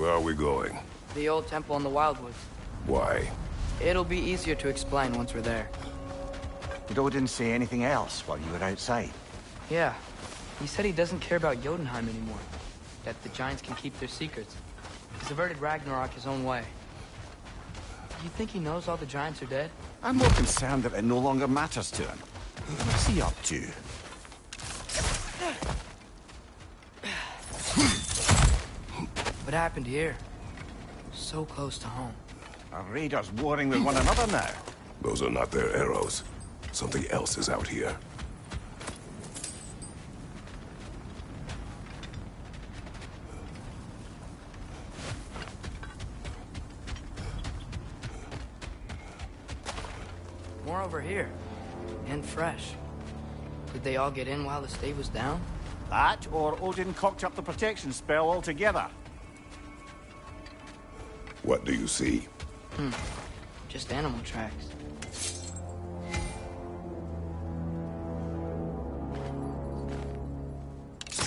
Where are we going? The old temple in the Wildwoods. Why? It'll be easier to explain once we're there. Did Odin say anything else while you were outside? Yeah. He said he doesn't care about Jotunheim anymore. That the giants can keep their secrets. He's averted Ragnarok his own way. Do you think he knows all the giants are dead? I'm more concerned that it no longer matters to him. What's he up to? What happened here? So close to home. Are raiders warring with one another now? Those are not their arrows. Something else is out here. More over here. And fresh. Did they all get in while the stave was down? That, or Odin cocked up the protection spell altogether. What do you see? Just animal tracks.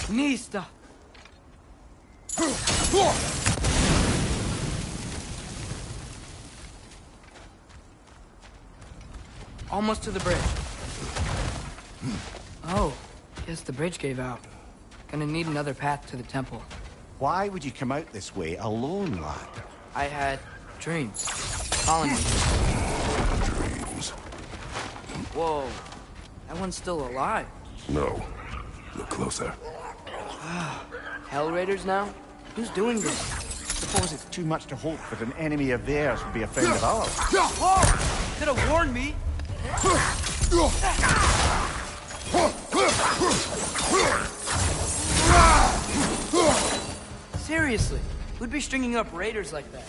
Nista! Almost to the bridge. Oh, guess the bridge gave out. Gonna need another path to the temple. Why would you come out this way alone, lad? I had dreams. Calling me. Dreams. Whoa. That one's still alive. No. Look closer. Hell Raiders now? Who's doing this? Suppose it's too much to hope that an enemy of theirs would be a friend of ours. Whoa! Could have warned me. Seriously, who'd be stringing up raiders like that?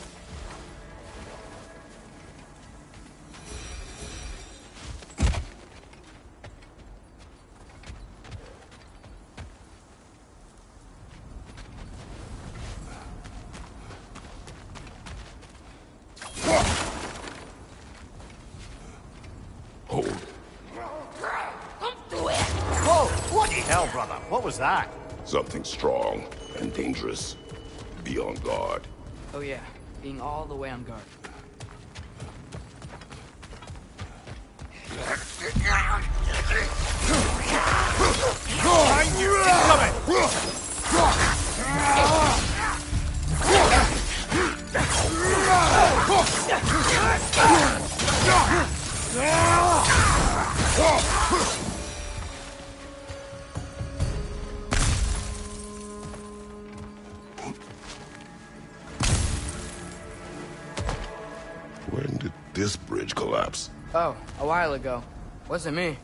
Hold. Whoa! What the hell, brother? What was that? Something strong and dangerous. Be on guard. Oh yeah, being all the way on guard. I knew it When did this bridge collapse? Oh, a while ago. Wasn't me.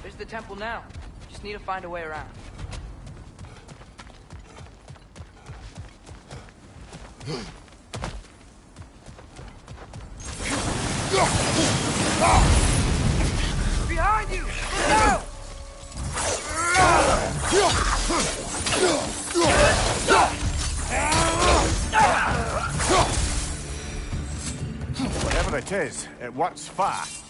There's the temple now. Just need to find a way around. Behind you! No! Whatever it is, it works fast.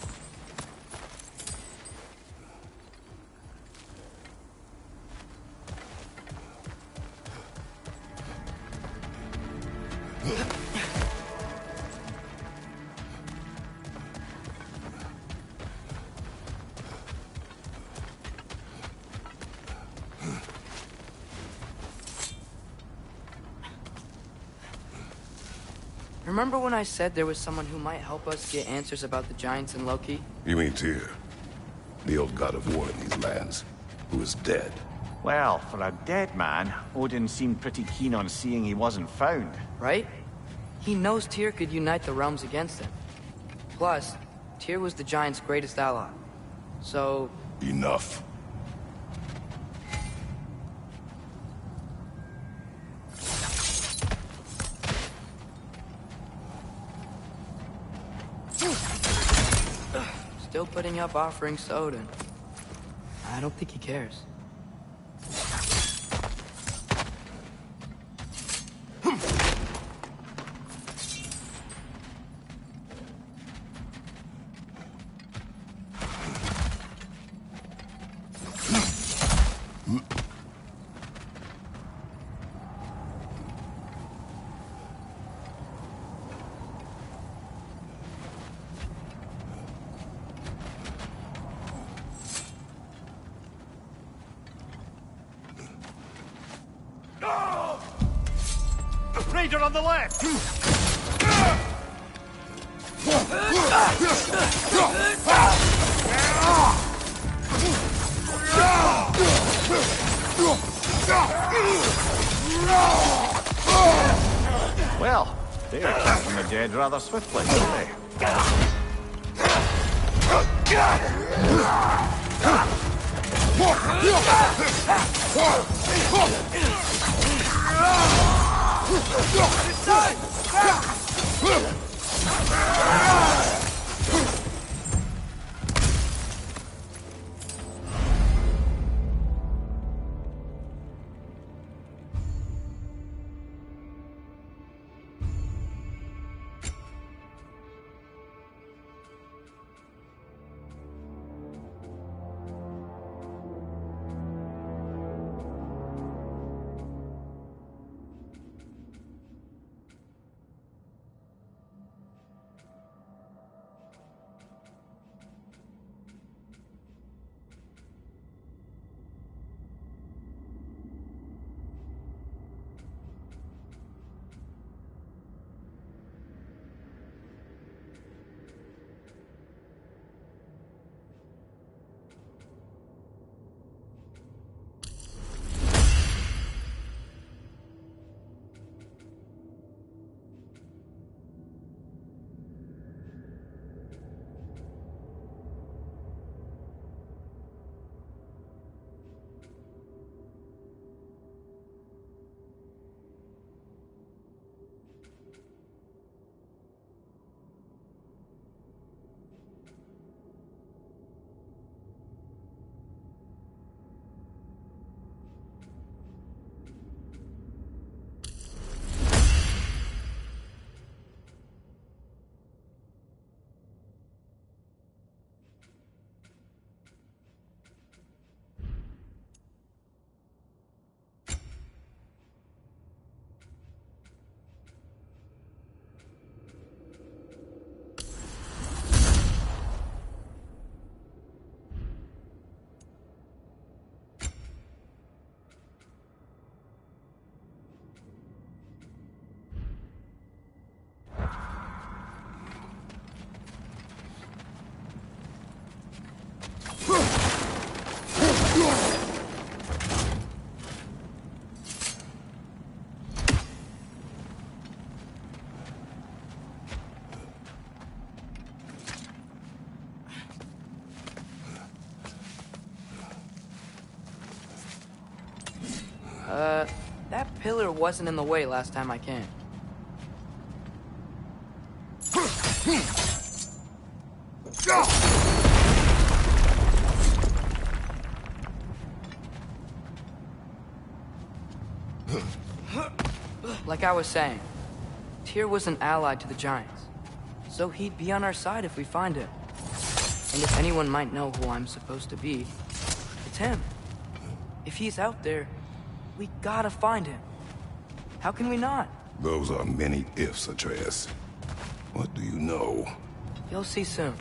Remember when I said there was someone who might help us get answers about the giants and Loki? You mean Tyr? The old god of war in these lands, who is dead. Well, for a dead man, Odin seemed pretty keen on seeing he wasn't found. Right? He knows Tyr could unite the realms against him. Plus, Tyr was the giants' greatest ally. So... Enough. Still putting up offerings to Odin. I don't think he cares. spider on the left! Well, they are back from the dead rather swiftly, don't they? That pillar wasn't in the way last time I came. Like I was saying, Tyr was an ally to the Giants, so he'd be on our side if we find him. And if anyone might know who I'm supposed to be, it's him. If he's out there, we gotta find him. How can we not? Those are many ifs, Atreus. What do you know? You'll see soon.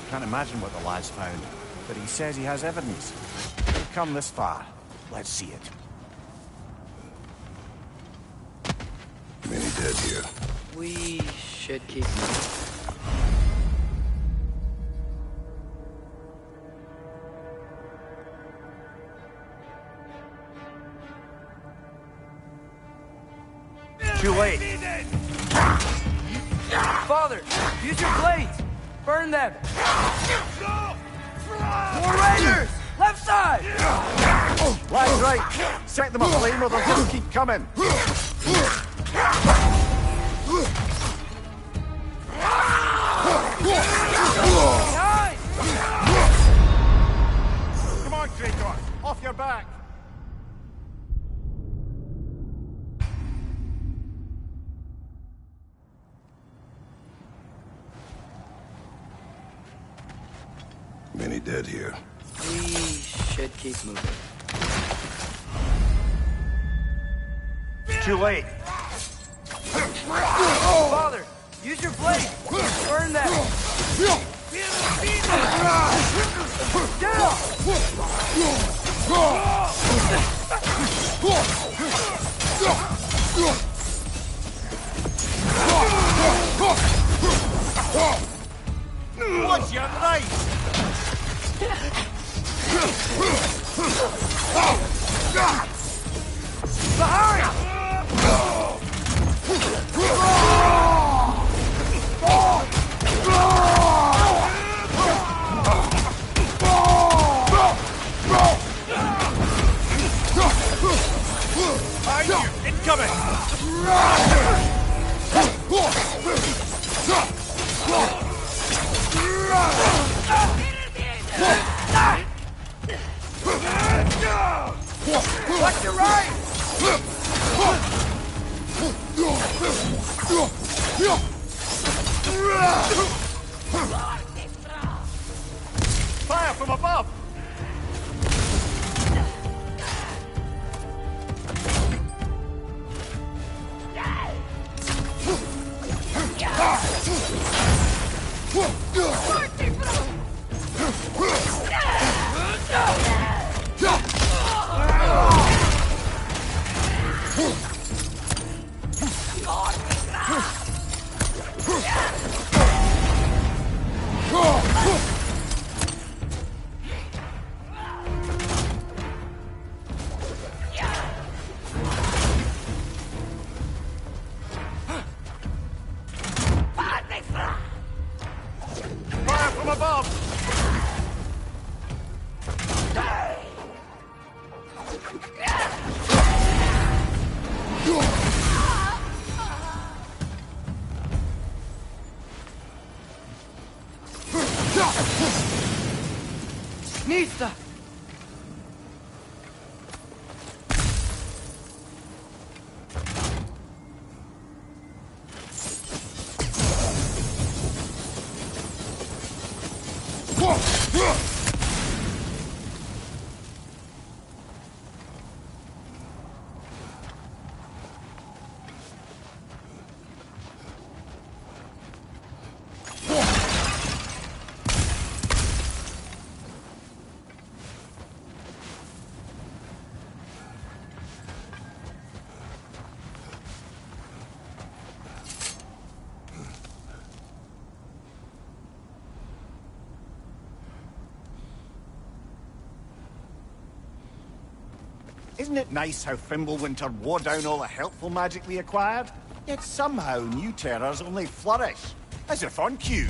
Can't imagine what the lad's found, but he says he has evidence. We've come this far. Let's see it. Many dead here. We should keep moving. Too late. Fuck! Father, use your blades! Burn them! More raiders! Left side! Left, right! Set them aflame or they'll just keep coming! Behind! Come on, Kratos! Off your back! Many dead here. We should keep moving. Too late! Father, use your blade! Burn them! What's your right? Behind you! Incoming! Watch your right! Fire from above! Fire from above! Nista! Isn't it nice how Fimbulwinter wore down all the helpful magic we acquired? Yet somehow new terrors only flourish. As if on cue.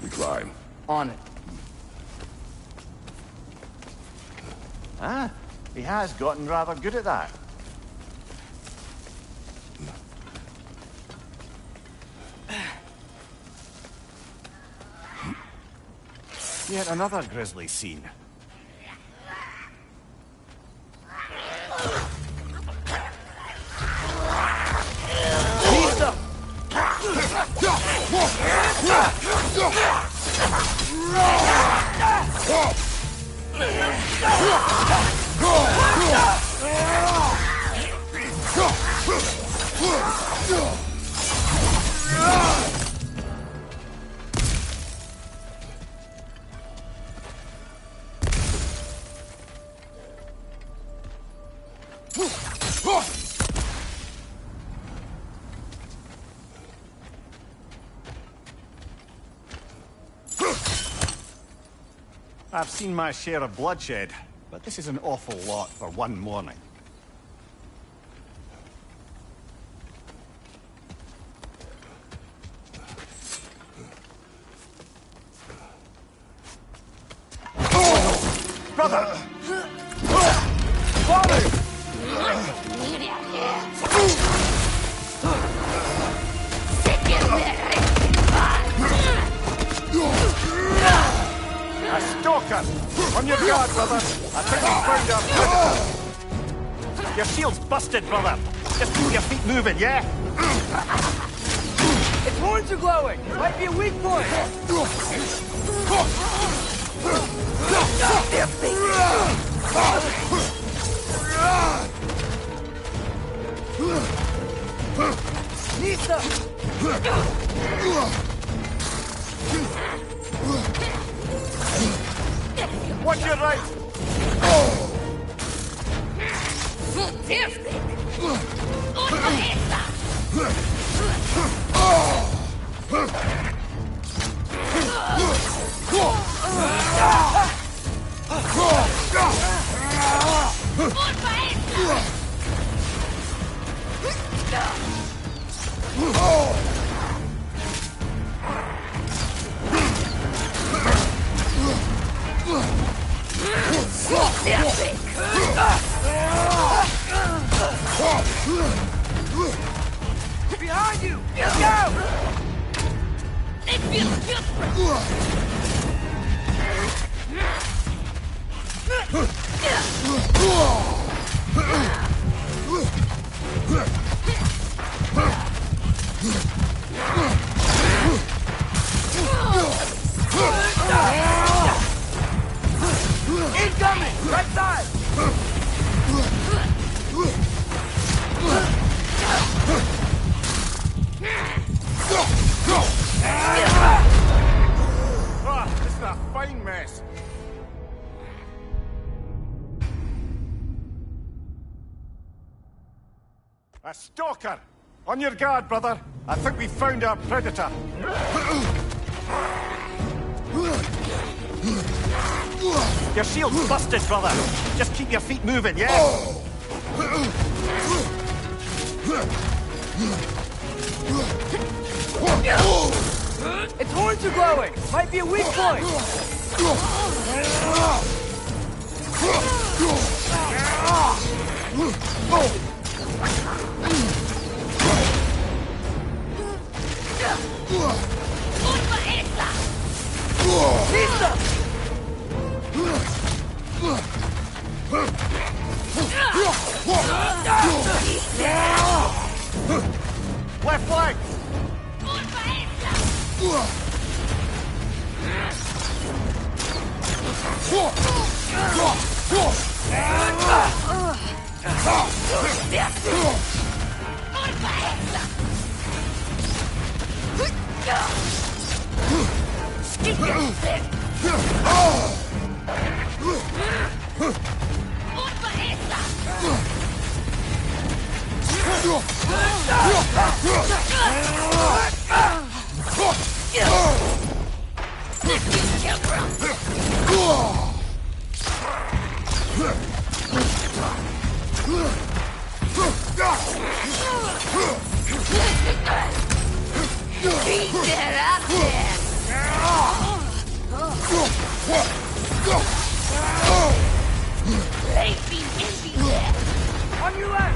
We climb. On it. Ah, he has gotten rather good at that. Yet another grisly scene. Nista! I've seen my share of bloodshed, but this is an awful lot for one morning. Brother! Father! A stalker! On your guard, brother! I think we found our predator! Your shield's busted, brother! Just keep your feet moving, yeah? Its horns are glowing! Might be a weak point! Nista! Watch your right! Behind you! Let's go! Incoming! Right side! Ah, this is a fine mess. A stalker! On your guard, brother. I think we found our predator. Your shield's busted, brother. Just keep your feet moving, yeah? Its horns are glowing! Might be a weak point! Left flank! On your left!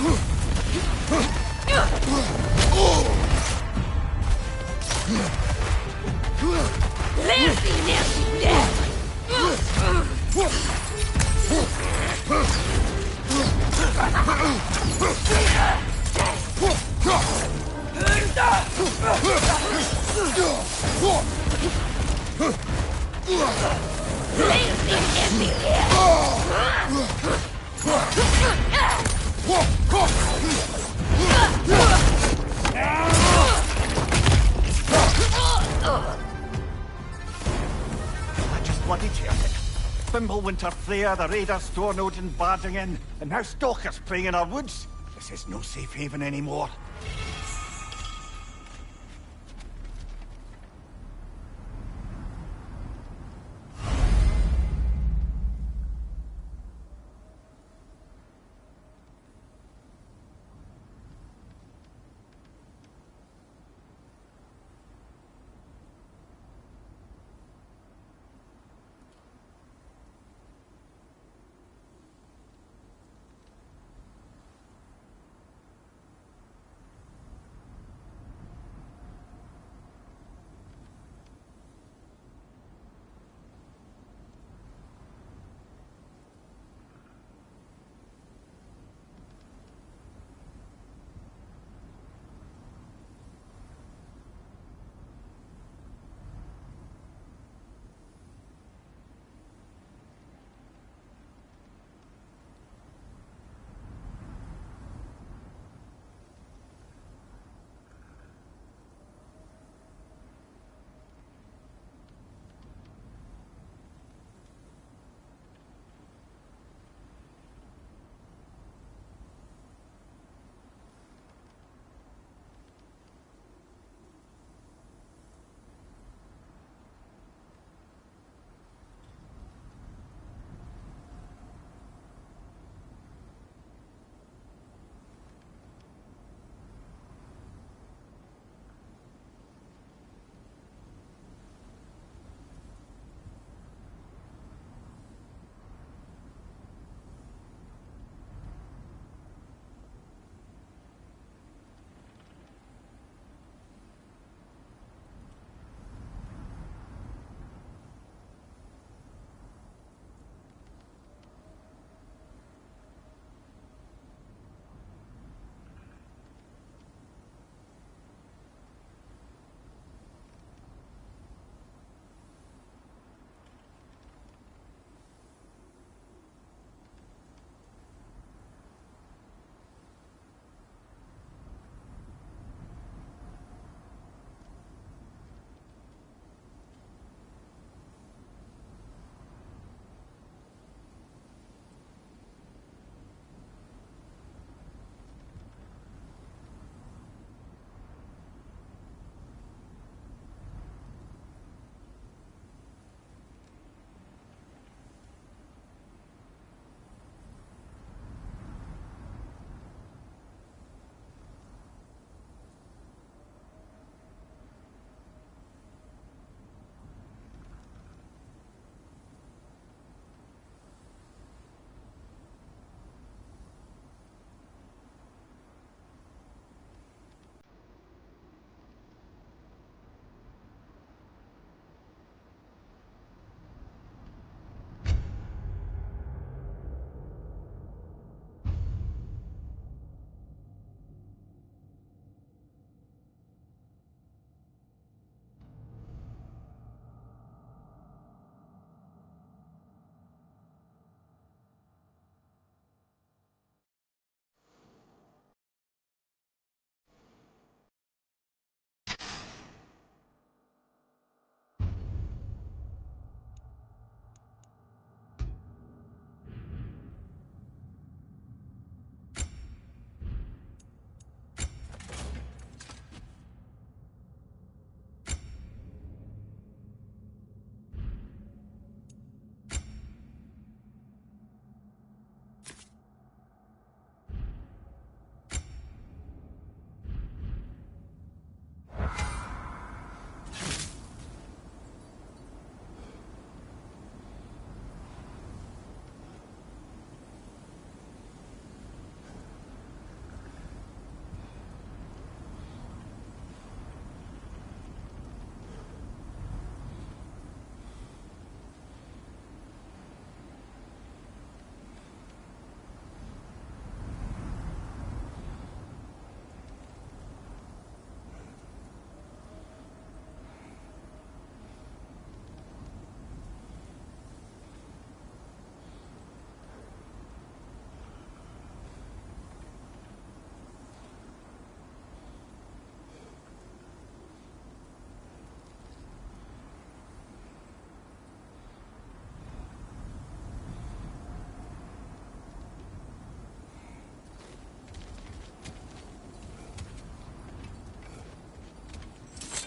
I just bloody heard it. Fimbulwinter, Freya, the raiders, Storm Odin barging in, and now stalkers preying in our woods. This is no safe haven anymore.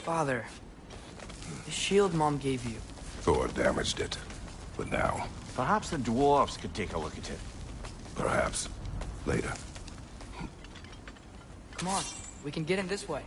Father, the shield Mom gave you. Thor damaged it. But now, Perhaps the dwarves could take a look at it. perhaps, later. Come on, we can get in this way.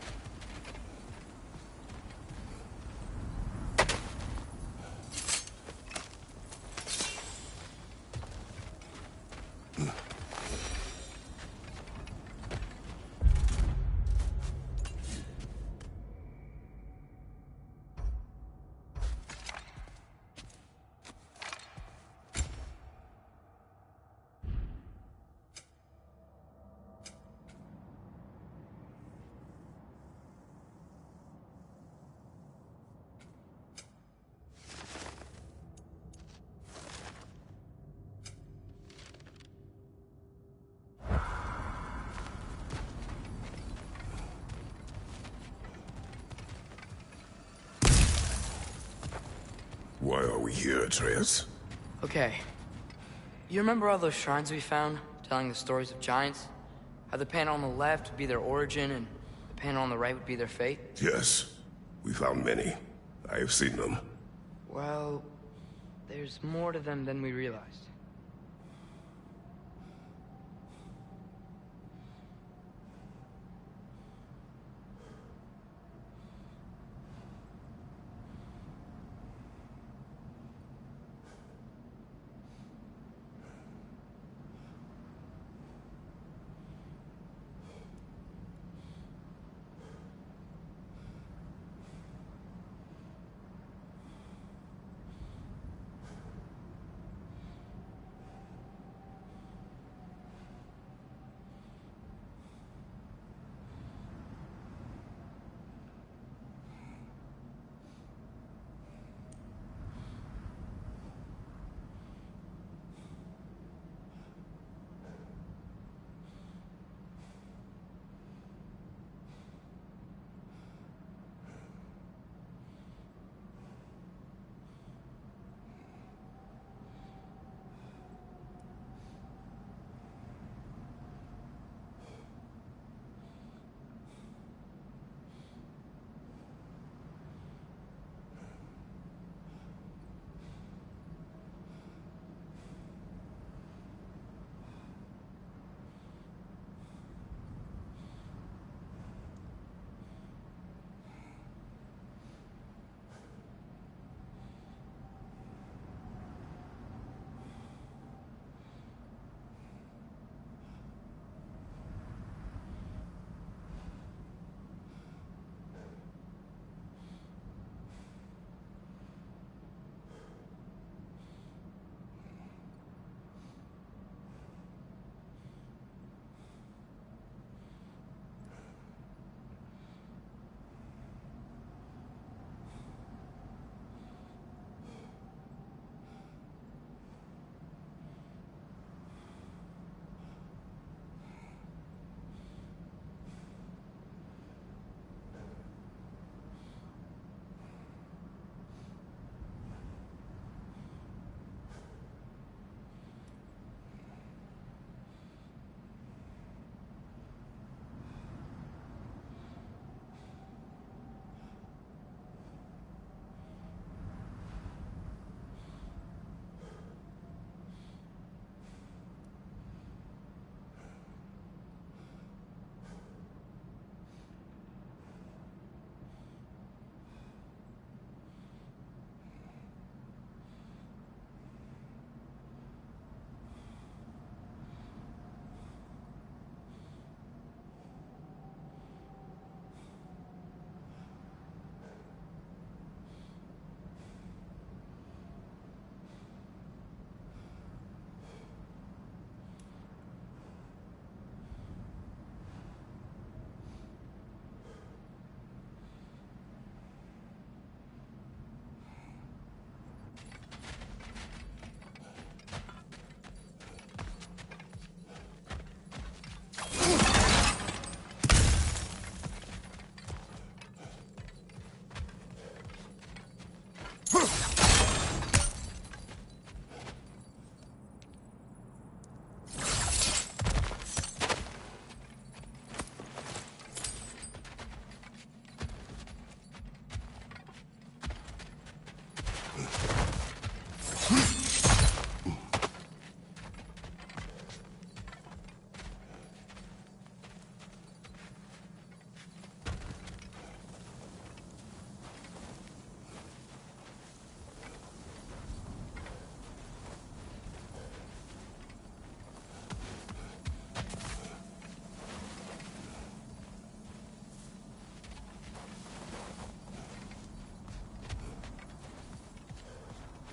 Why are we here, Atreus? Okay. You remember all those shrines we found, telling the stories of giants? How the panel on the left would be their origin, and the panel on the right would be their fate? Yes. We found many. I have seen them. Well, there's more to them than we realized.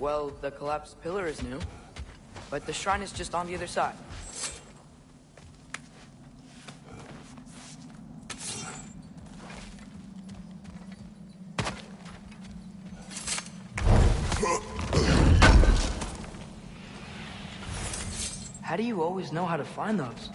Well, the collapsed pillar is new, but the shrine is just on the other side. How do you always know how to find those?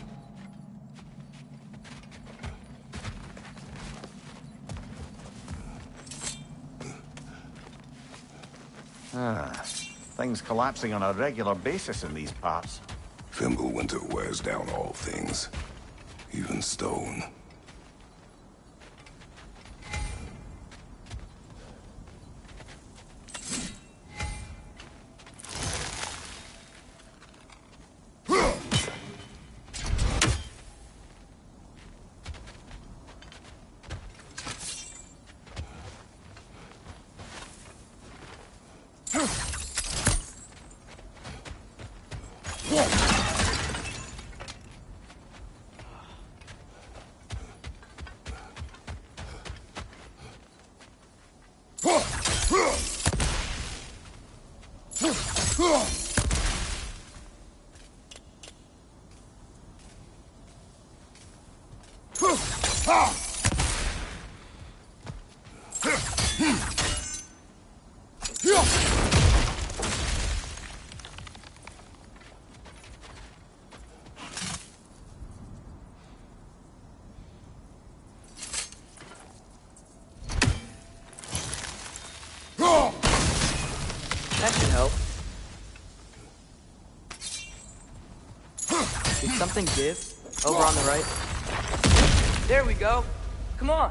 Things collapsing on a regular basis in these parts. Fimbulwinter wears down all things, even stone. That should help. Did something give? Over on the right. There we go. Come on.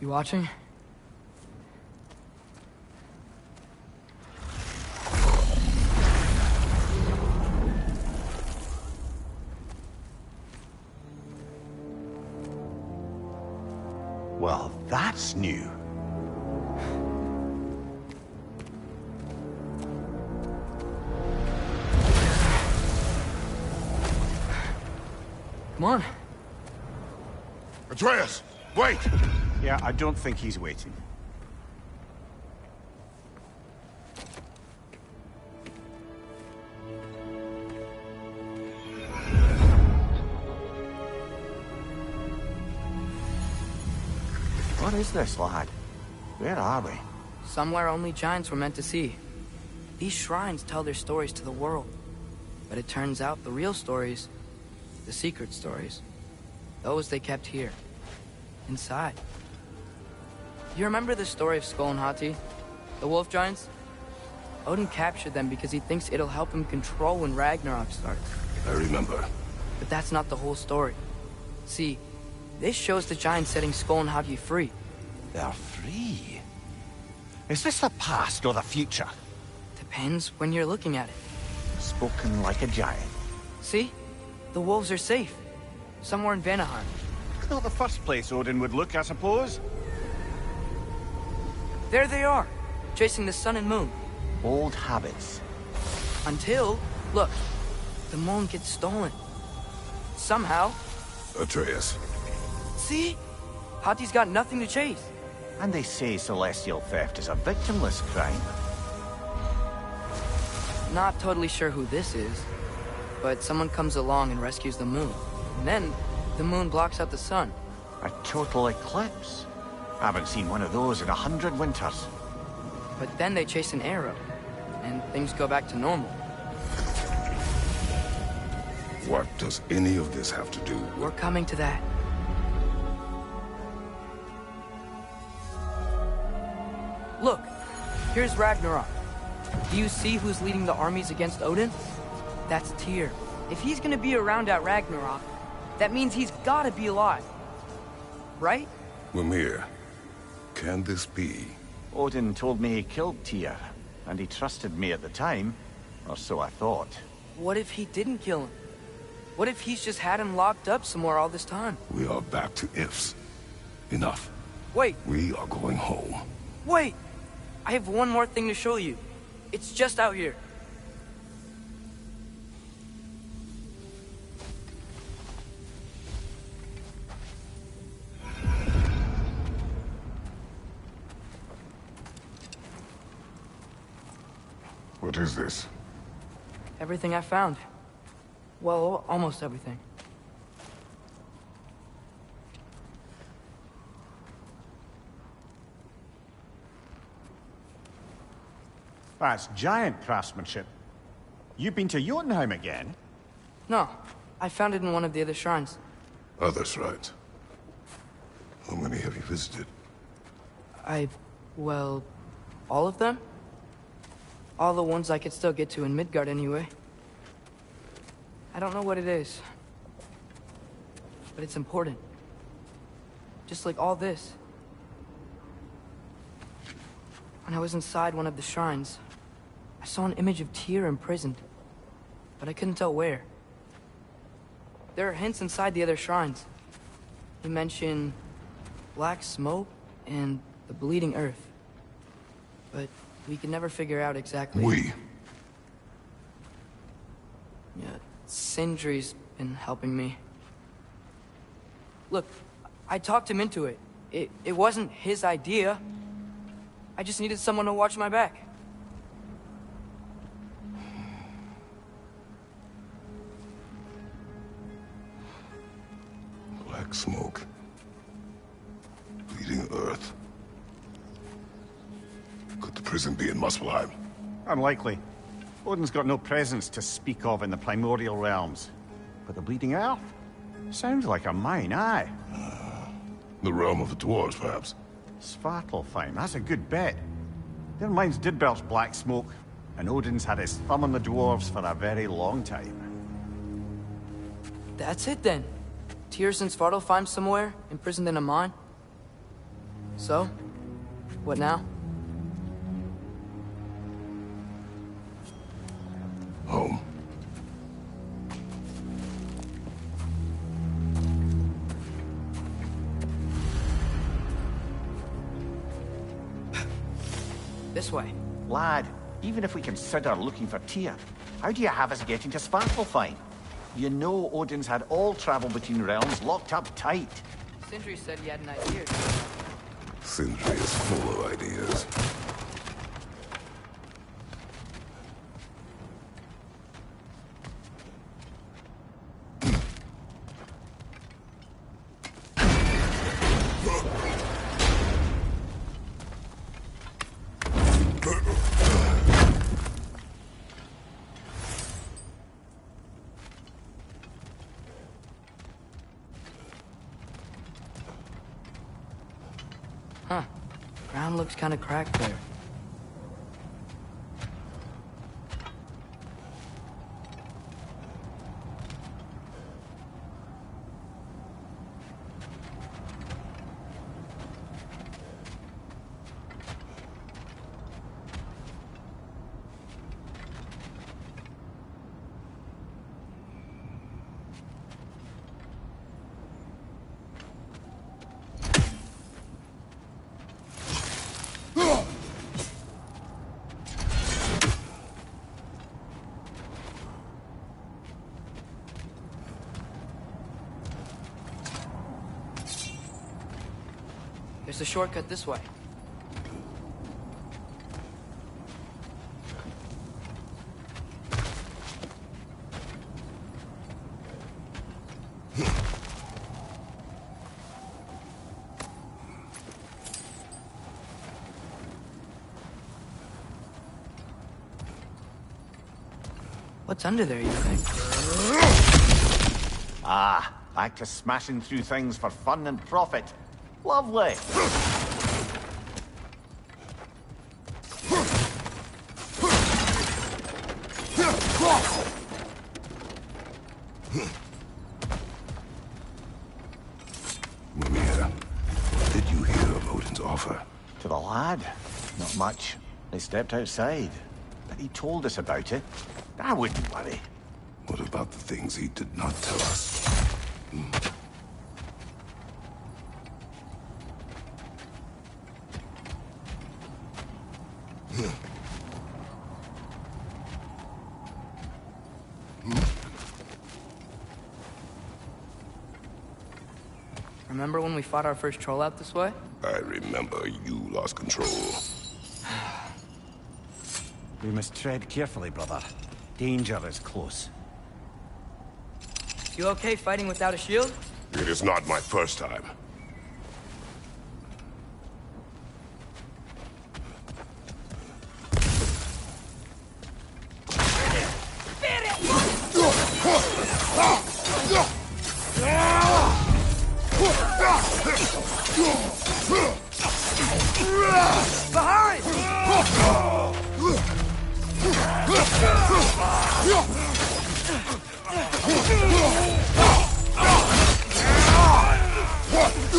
You watching? Well, that's new. Come on. Atreus, wait! Yeah, I don't think he's waiting. What is this, lad? Where are we? Somewhere only giants were meant to see. These shrines tell their stories to the world. But it turns out the real stories, the secret stories, those they kept here, inside. You remember the story of Skull and Hati, the wolf giants? Odin captured them because he thinks it'll help him control when Ragnarok starts. I remember. But that's not the whole story. See, this shows the giants setting Skull and Hati free. They're free. Is this the past or the future? Depends when you're looking at it. Spoken like a giant. See? The wolves are safe. Somewhere in Vanaheim. Not the first place Odin would look, I suppose. There they are, chasing the sun and moon. Old habits. Until, look, the moon gets stolen. Somehow. Atreus. See? Hati's got nothing to chase. And they say celestial theft is a victimless crime. Not totally sure who this is, but someone comes along and rescues the moon. And then, the moon blocks out the sun. A total eclipse. I haven't seen one of those in 100 winters. But then they chase an arrow, and things go back to normal. What does any of this have to do with... We're coming to that. Look, here's Ragnarok. Do you see who's leading the armies against Odin? That's Tyr. If he's gonna be around at Ragnarok, that means he's gotta be alive. Right? Mimir, can this be? Odin told me he killed Tyr, and he trusted me at the time, or so I thought. What if he didn't kill him? What if he's just had him locked up somewhere all this time? We are back to ifs. Enough. Wait, We are going home. wait! I have one more thing to show you. It's just out here. What is this? Everything I found. Well, almost everything. That's giant craftsmanship. You've been to Jotunheim again? No, I found it in one of the other shrines. Other shrines. How many have you visited? Well, all of them? All the ones I could still get to in Midgard anyway. I don't know what it is, but it's important. Just like all this. When I was inside one of the shrines, I saw an image of Tyr imprisoned, but I couldn't tell where. There are hints inside the other shrines. He mentioned black smoke and the bleeding earth, but we could never figure out exactly. Yeah, Sindri's been helping me. Look, I talked him into it. It wasn't his idea. I just needed someone to watch my back. Black smoke. Bleeding earth. Could the prison be in Muspelheim? Unlikely. Odin's got no presence to speak of in the primordial realms. But the Bleeding Earth? Sounds like a mine, aye. The realm of the dwarves, perhaps. Svartalfheim, that's a good bet. Their mines did belch black smoke, and Odin's had his thumb on the dwarves for a very long time. That's it then. Tyr's in Svartalfheim somewhere, imprisoned in a mine. So? What now? Home. This way. Lad, even if we consider looking for Tyr, how do you have us getting to Svartalfheim? You know Odin's had all travel between realms locked up tight. Sindri said he had an idea. Sindri is full of ideas. Huh. Ground looks kind of cracked there. There's a shortcut this way. What's under there, you think? Ah, back to smashing through things for fun and profit. Lovely. Mimir, what did you hear of Odin's offer? To the lad? Not much. They stepped outside. But he told us about it. I wouldn't worry. What about the things he did not tell us? Remember when we fought our first troll out this way? I remember you lost control. We must tread carefully, brother. Danger is close. You okay fighting without a shield? It is not my first time. Behind!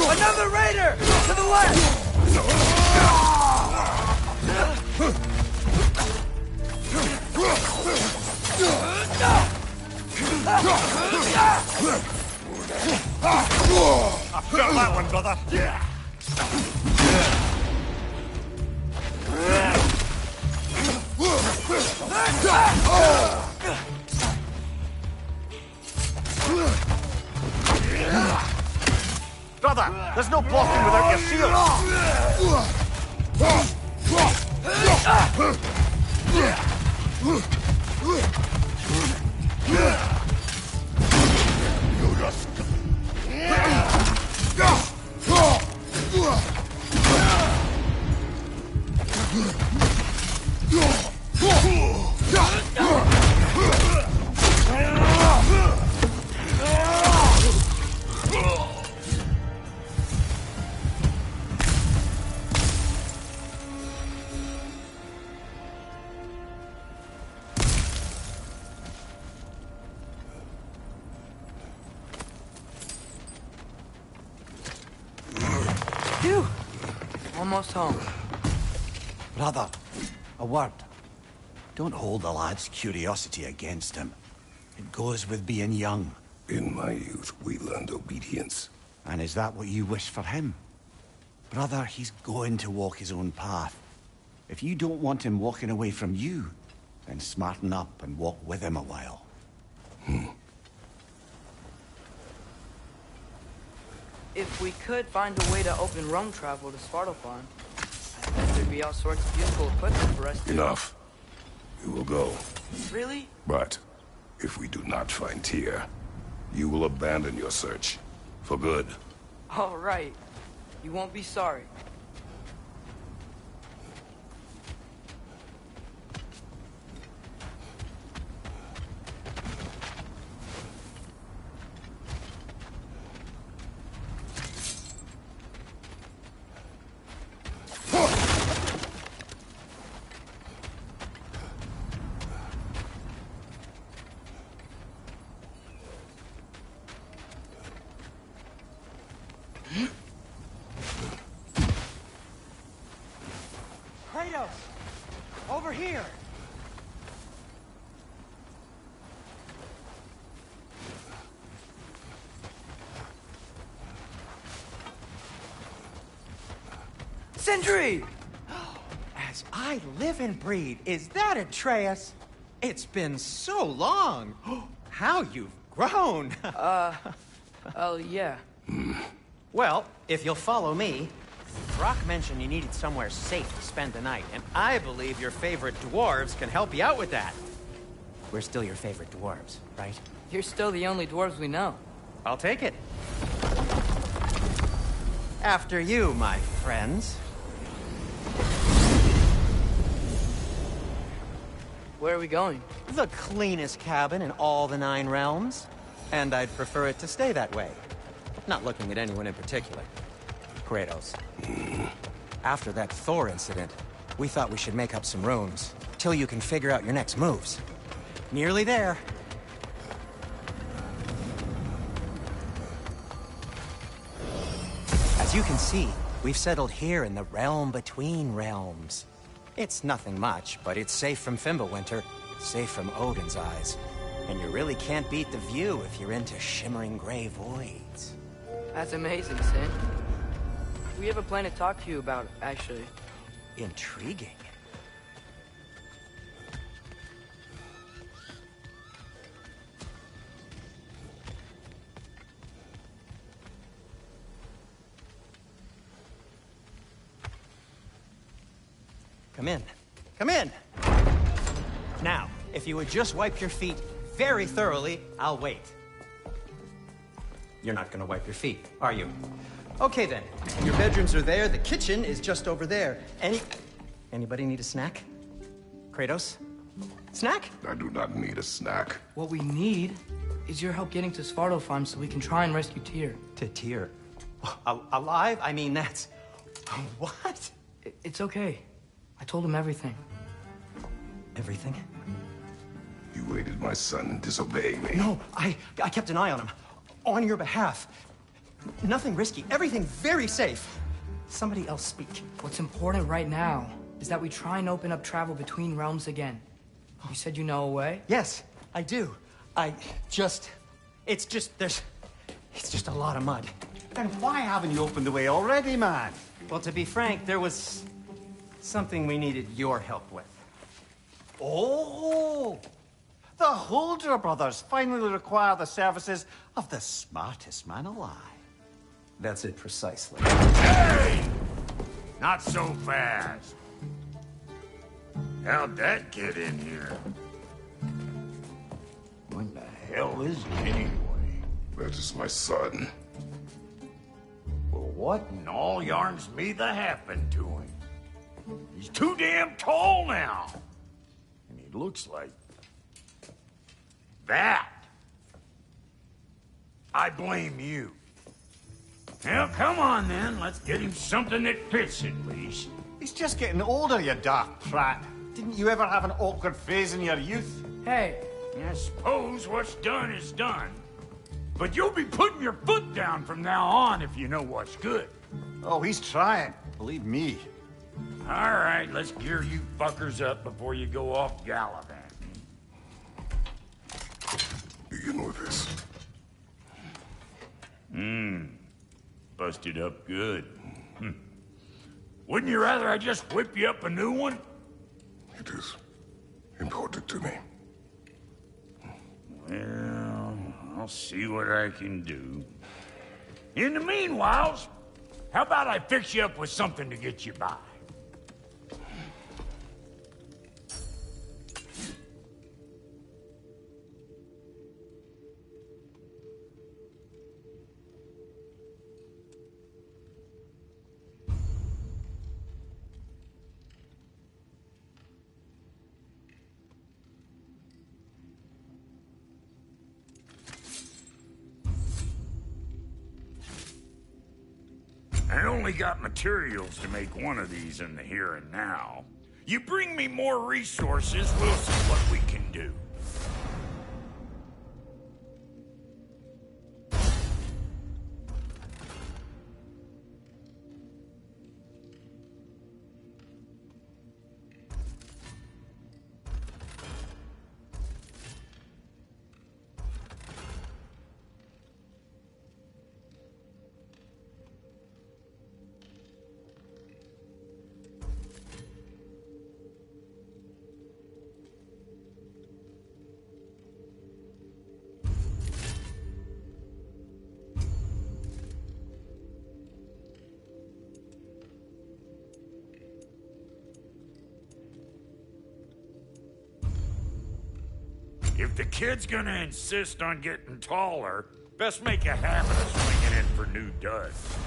Another raider! To the left! I've got that one, brother. Brother, there's no blocking without your shield. Almost home. Brother, a word. Don't hold the lad's curiosity against him. It goes with being young. In my youth, we learned obedience. And is that what you wish for him? Brother, he's going to walk his own path. If you don't want him walking away from you, then smarten up and walk with him a while. If we could find a way to open realm travel to Svartalfheim, I bet there'd be all sorts of useful equipment for us to... Enough. We will go. Really? But if we do not find Tyr, you will abandon your search. For good. All right. You won't be sorry. Kratos! Over here! Sentry! As I live and breathe, is that Atreus? It's been so long! How you've grown! Oh, yeah. Well, if you'll follow me, Brock mentioned you needed somewhere safe to spend the night, and I believe your favorite dwarves can help you out with that. We're still your favorite dwarves, right? You're still the only dwarves we know. I'll take it. After you, my friends. Where are we going? The cleanest cabin in all the 9 realms. And I'd prefer it to stay that way. Not looking at anyone in particular. Kratos. After that Thor incident, we thought we should make up some rooms, till you can figure out your next moves. Nearly there. As you can see, we've settled here in the realm between realms. It's nothing much, but it's safe from Fimbulwinter, safe from Odin's eyes. And you really can't beat the view if you're into shimmering gray voids. That's amazing, Sin. We have a plan to talk to you about, actually. Intriguing. Come in. Come in! Now, if you would just wipe your feet very thoroughly, I'll wait. You're not gonna wipe your feet, are you? Okay then. Your bedrooms are there, the kitchen is just over there. Anybody need a snack? Kratos? Snack? I do not need a snack. What we need is your help getting to Svartalfheim so we can try and rescue Tyr. To Tyr? Alive? I mean, that's... What? It's okay. I told him everything. Everything? You aided my son in disobeying me. No, I kept an eye on him. On your behalf. Nothing risky. Everything very safe. Somebody else speak. What's important right now is that we try and open up travel between realms again. You said you know a way? Yes, I do. It's just a lot of mud. Then why haven't you opened the way already, man? Well, to be frank, there was something we needed your help with. Oh! The Holder brothers finally require the services of the smartest man alive. That's it precisely. Hey! Not so fast. How'd that get in here? What the hell is he anyway? That is my son. Well, what in all yarns me that happened to him? He's too damn tall now. And he looks like... that. I blame you. Well, come on then. Let's get him something that fits at least. He's just getting older, you daft prat. Didn't you ever have an awkward phase in your youth? Hey, I suppose what's done is done. But you'll be putting your foot down from now on if you know what's good. Oh, he's trying. Believe me. All right, let's gear you fuckers up before you go off gallivanting. Begin with this. Busted up good. Wouldn't you rather I just whip you up a new one? It is important to me. Well, I'll see what I can do. In the meanwhile, how about I fix you up with something to get you by? I only got materials to make one of these in the here and now. You bring me more resources, we'll see what we can do. If the kid's gonna insist on getting taller, best make a habit of swinging in for new duds.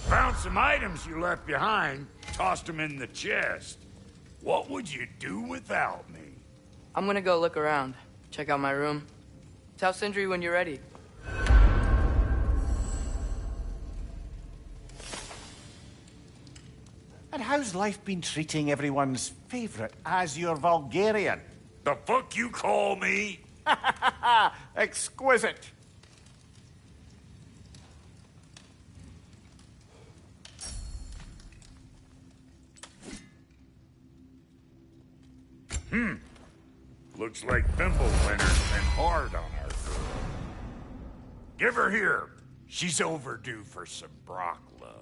Found some items you left behind, tossed them in the chest. What would you do without me? I'm gonna go look around, check out my room. Tell Sindri when you're ready. And how's life been treating everyone's favorite Azure Vulgarian? The fuck you call me? Exquisite. Looks like Fimbulwinter's been hard on our girl. Give her here. She's overdue for some Brock love.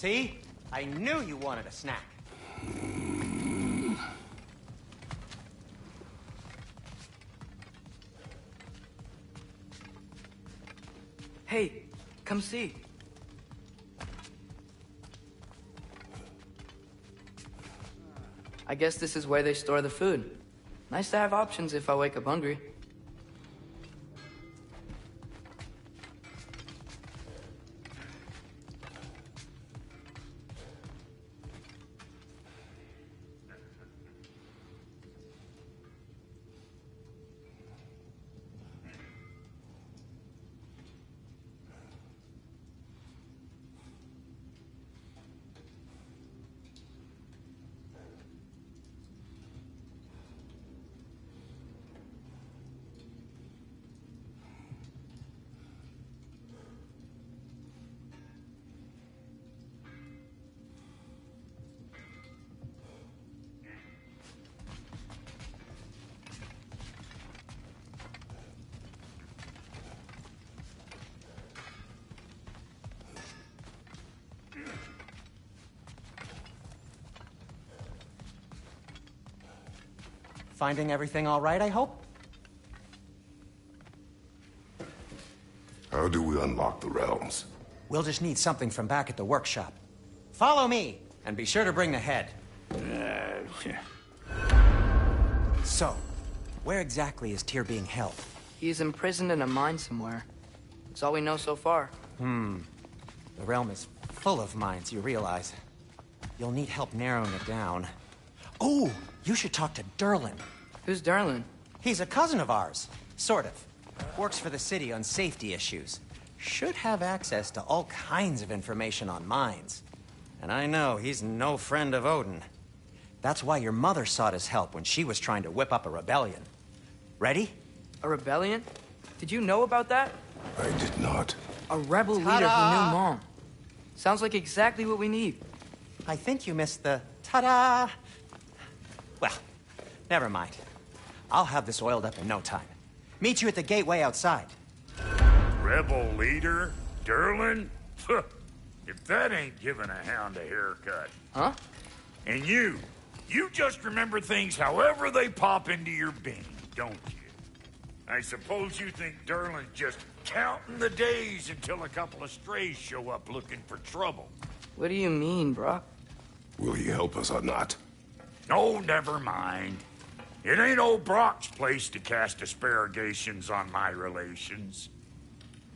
See? I knew you wanted a snack. Hey, come see. I guess this is where they store the food. Nice to have options if I wake up hungry. Finding everything all right, I hope? How do we unlock the realms? We'll just need something from back at the workshop. Follow me, and be sure to bring the head. So, where exactly is Tyr being held? He's imprisoned in a mine somewhere. That's all we know so far. The realm is full of mines, you realize. You'll need help narrowing it down. Oh, you should talk to Durlin. Who's Durlin? He's a cousin of ours. Sort of. Works for the city on safety issues. Should have access to all kinds of information on mines. And I know he's no friend of Odin. That's why your mother sought his help when she was trying to whip up a rebellion. Ready? A rebellion? Did you know about that? I did not. A rebel leader who knew Mom. Sounds like exactly what we need. I think you missed the ta-da! Well, never mind. I'll have this oiled up in no time. Meet you at the gateway outside. Rebel leader? Durlin? If that ain't giving a hound a haircut. Huh? And you just remember things however they pop into your bean, don't you? I suppose you think Durlin's just counting the days until a couple of strays show up looking for trouble. What do you mean, Brock? Will he help us or not? Oh, never mind. It ain't old Brock's place to cast asparagations on my relations.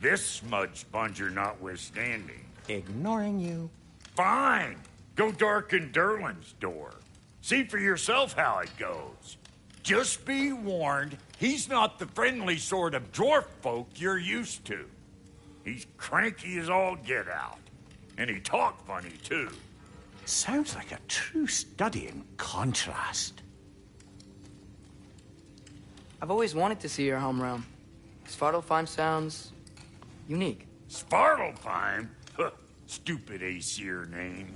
This smudge sponger notwithstanding. Ignoring you. Fine. Go darken Durlin's door. See for yourself how it goes. Just be warned, he's not the friendly sort of dwarf folk you're used to. He's cranky as all get out. And he talk funny, too. Sounds like a true study in contrast. I've always wanted to see your home realm. Svartalfheim sounds unique. Svartalfheim? Huh, stupid Aesir name.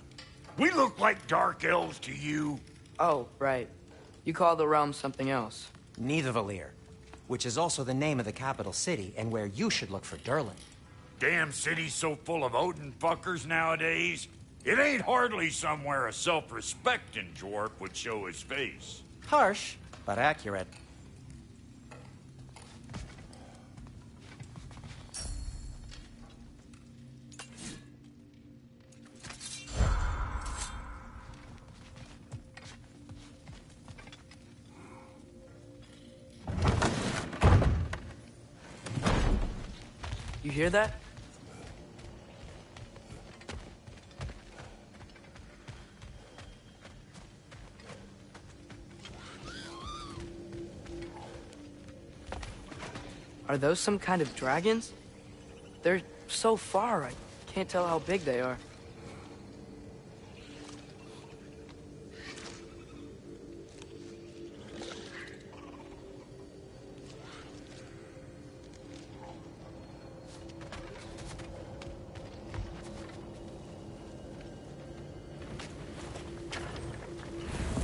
We look like dark elves to you. Oh, right. You call the realm something else. Nidavellir, which is also the name of the capital city and where you should look for Durlin. Damn city's so full of Odin fuckers nowadays. It ain't hardly somewhere a self-respecting dwarf would show his face. Harsh, but accurate. You hear that? Are those some kind of dragons? They're so far, I can't tell how big they are.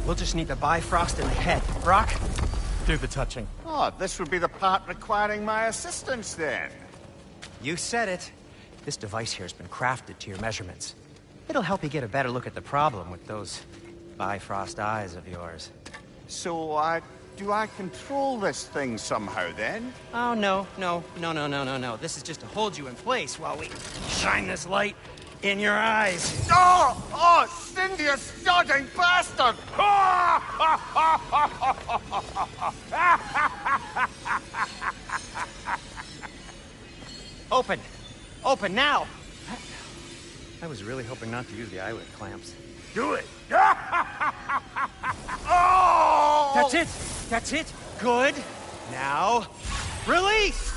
We'll just need the Bifrost in the head. Brock, do the touching. Oh, this would be the part requiring my assistance, then. You said it. This device here has been crafted to your measurements. It'll help you get a better look at the problem with those Bifrost eyes of yours. So, do I control this thing somehow, then? Oh, no. This is just to hold you in place while we shine this light in your eyes. Oh! Oh, Cindy, you sodding bastard! Open! Open now! I was really hoping not to use the eyelid clamps. Do it! Oh! That's it! That's it! Good! Now, release!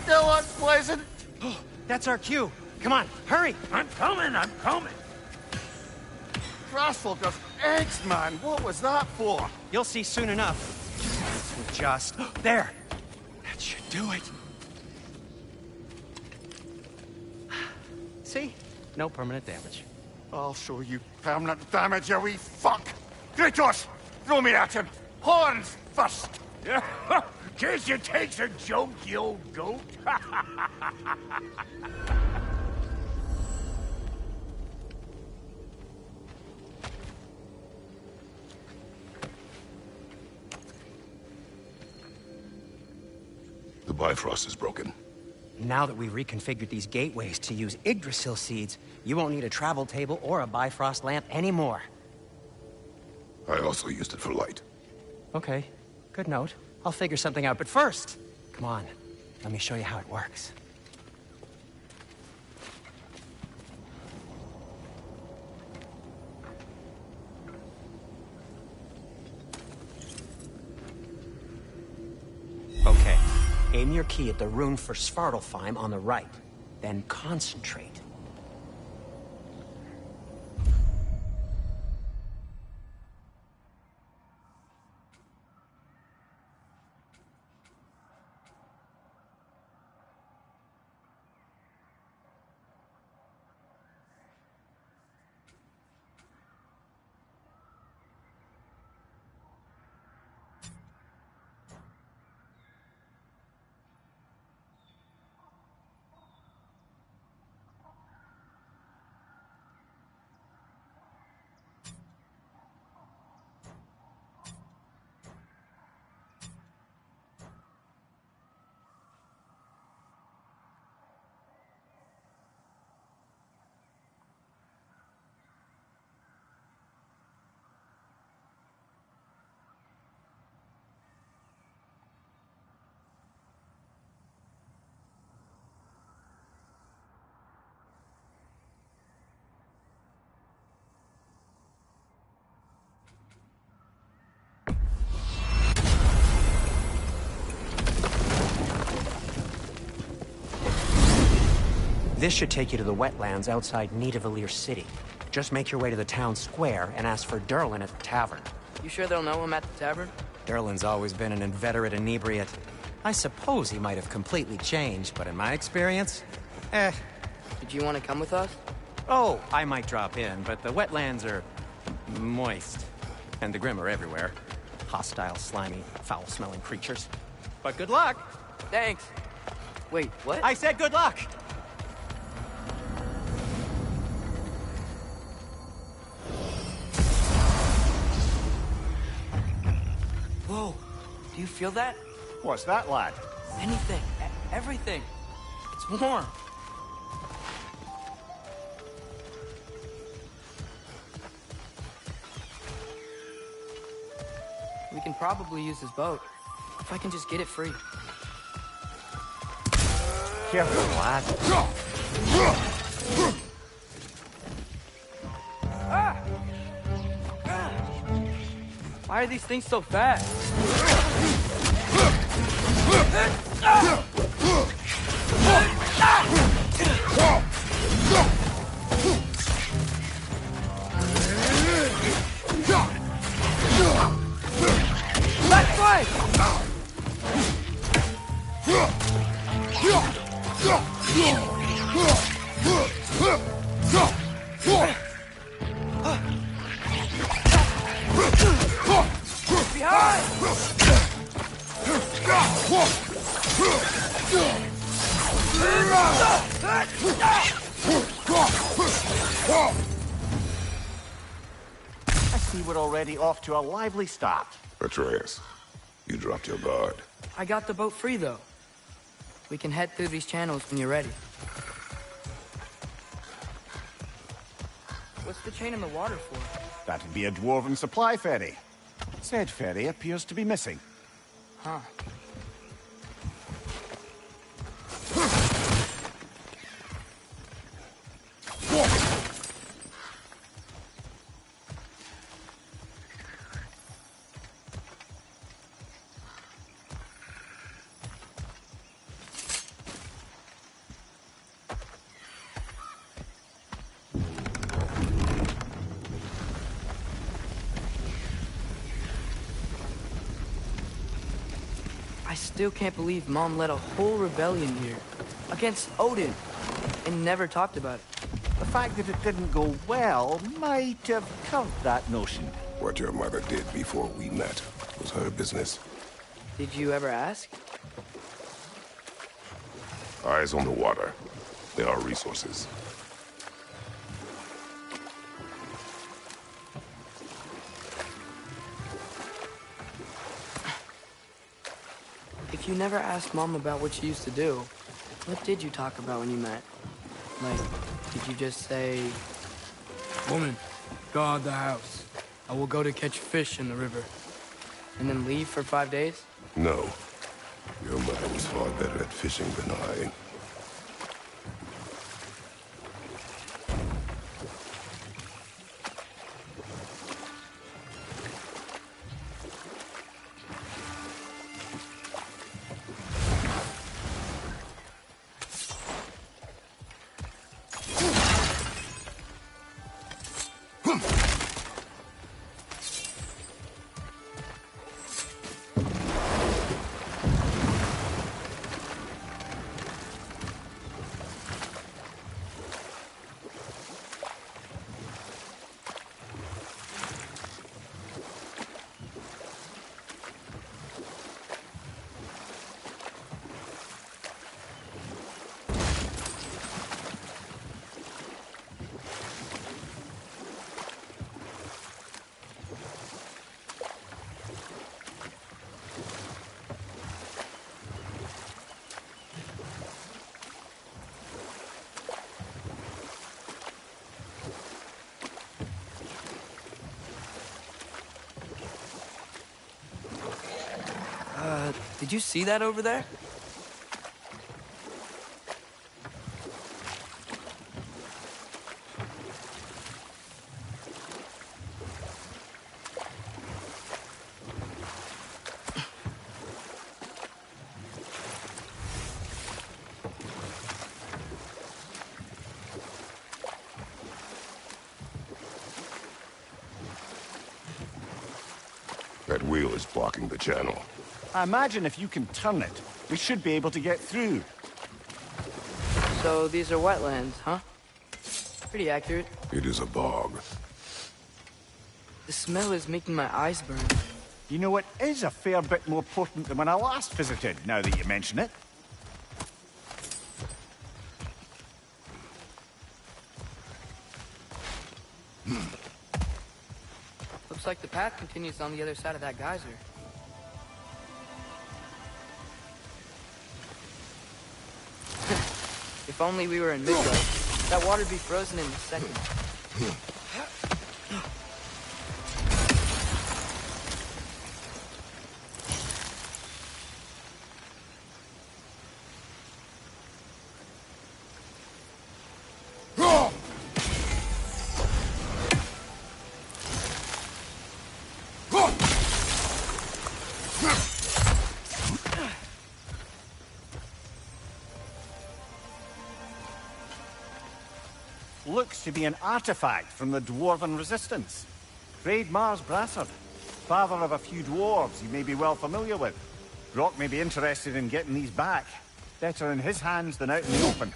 Still unpleasant. Oh, that's our cue. Come on, hurry! I'm coming! Crustle just eggs, man. What was that for? You'll see soon enough. This will just... There! That should do it. See? No permanent damage. I'll show you permanent damage, you wee fuck! Kratos! Throw me at him! Horns first! Guess you takes a joke, you old goat. The Bifrost is broken. Now that we've reconfigured these gateways to use Yggdrasil seeds, you won't need a travel table or a Bifrost lamp anymore. I also used it for light. Okay, good note. I'll figure something out, but first, come on, let me show you how it works. Okay, aim your key at the rune for Svartalfheim on the right, then concentrate. This should take you to the wetlands outside Nidavellir City. Just make your way to the town square and ask for Durlin at the tavern. You sure they'll know him at the tavern? Durlin's always been an inveterate inebriate. I suppose he might have completely changed, but in my experience, Did you want to come with us? Oh, I might drop in, but the wetlands are moist. And the Grim are everywhere. Hostile, slimy, foul-smelling creatures. But good luck! Thanks. Wait, what? I said good luck! Whoa, do you feel that? What's that, lad? Anything, everything. It's warm. We can probably use his boat, if I can just get it free. Careful, lad. Why are these things so fast? Let's fight! Behind! I see we're already off to a lively start. Atreus, you dropped your guard. I got the boat free, though. We can head through these channels when you're ready. What's the chain in the water for? That'd be a dwarven supply ferry. Said ferry appears to be missing. Huh. I still can't believe Mom led a whole rebellion here. Against Odin. And never talked about it. The fact that it didn't go well might have curved that notion. What your mother did before we met was her business. Did you ever ask? Eyes on the water. There are resources. If you never asked Mom about what she used to do, what did you talk about when you met? Like, did you just say, "Woman, guard the house. I will go to catch fish in the river," and then leave for 5 days? No. Your mother was far better at fishing than I. Did you see that over there? That wheel is blocking the channel. I imagine if you can turn it, we should be able to get through. So these are wetlands, huh? Pretty accurate. It is a bog. The smell is making my eyes burn. You know, it is a fair bit more potent than when I last visited, now that you mention it. Looks like the path continues on the other side of that geyser. If only we were in Midgard, that water'd be frozen in a second. Looks to be an artifact from the Dwarven Resistance. Great Mars Brassard, father of a few dwarves you may be well familiar with. Brock may be interested in getting these back. Better in his hands than out in the open.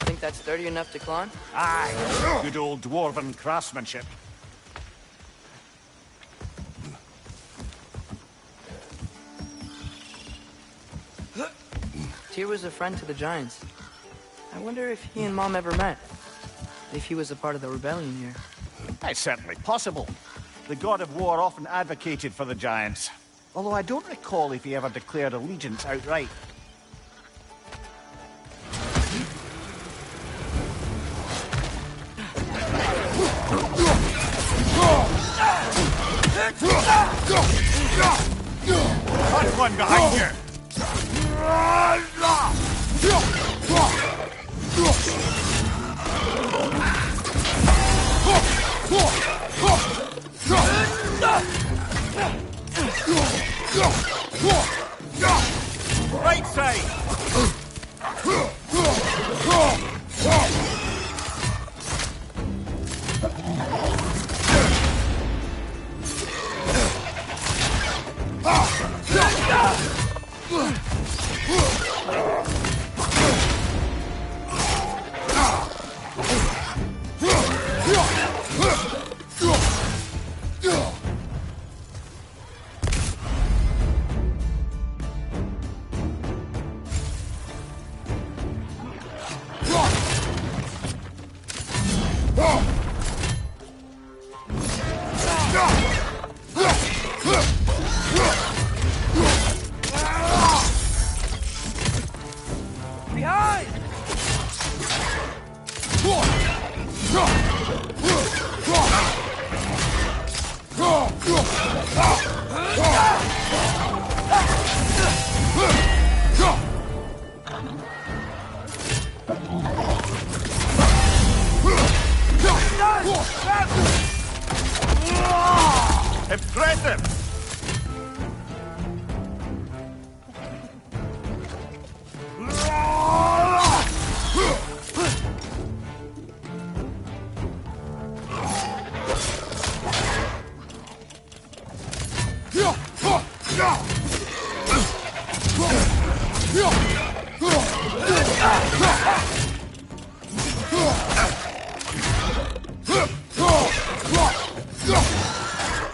Think that's sturdy enough to climb? Aye, good old dwarven craftsmanship. Tyr was a friend to the Giants. I wonder if he and Mom ever met. If he was a part of the rebellion here. It's certainly possible. The god of war often advocated for the Giants. Although I don't recall if he ever declared allegiance outright. Got one behind you! Right side! Impressive!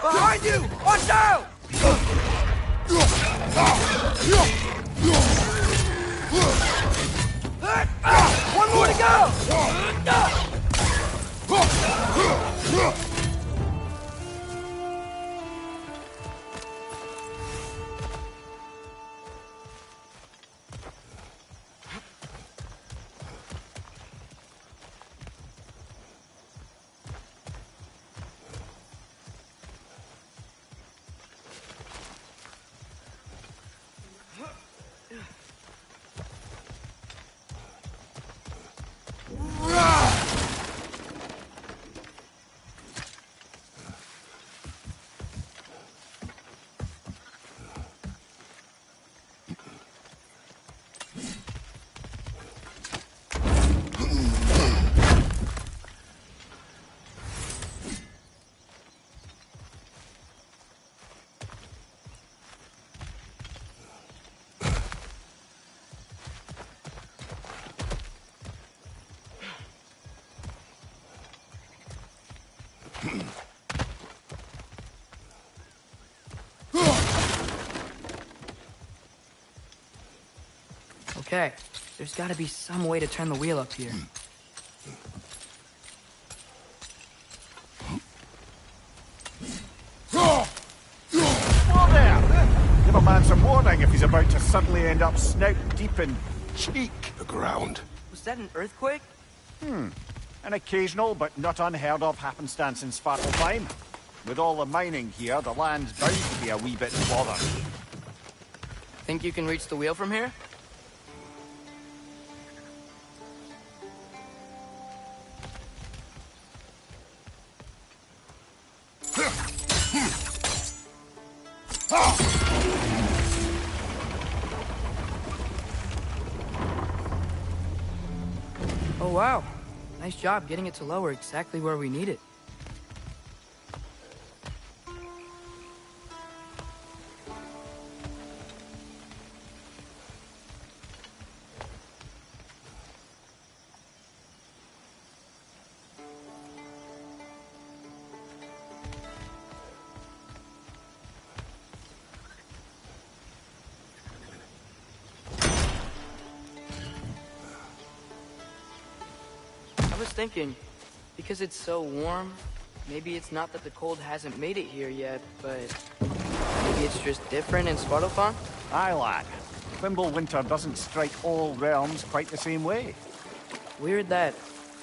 Behind you! Watch out! One more to go! Okay, there's gotta be some way to turn the wheel up here. Whoa there! Give a man some warning if he's about to suddenly end up snout deep in cheek. The ground. Was that an earthquake? An occasional but not unheard of happenstance in Svartalfheim. With all the mining here, the land's bound to be a wee bit bothered. Think you can reach the wheel from here? Oh wow. Nice job getting it to lower exactly where we need it. I was thinking, because it's so warm, maybe it's not that the cold hasn't made it here yet, but maybe it's just different in Svartalfheim? Aye, lad. Fimbulwinter doesn't strike all realms quite the same way. Weird that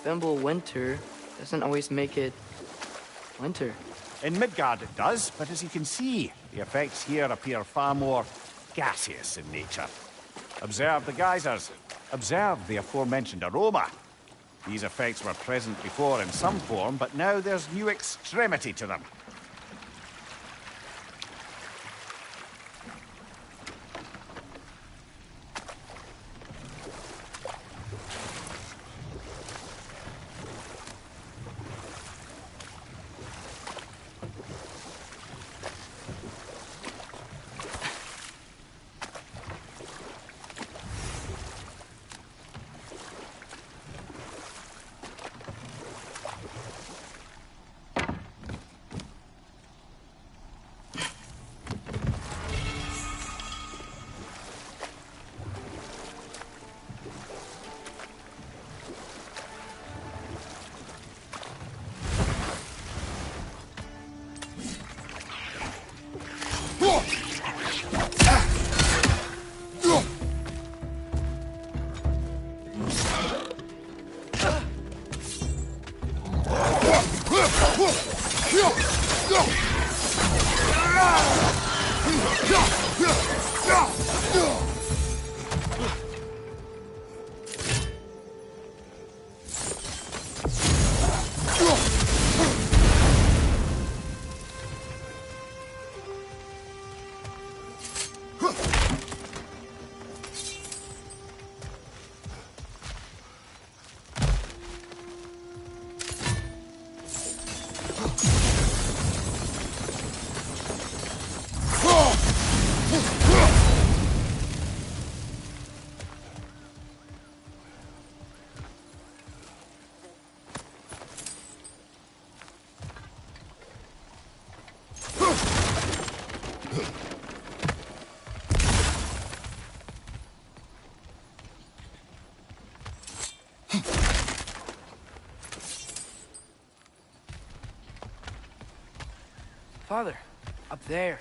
Fimbulwinter doesn't always make it winter. In Midgard it does, but as you can see, the effects here appear far more gaseous in nature. Observe the geysers. Observe the aforementioned aroma. These effects were present before in some form, but now there's new extremity to them. Father, up there.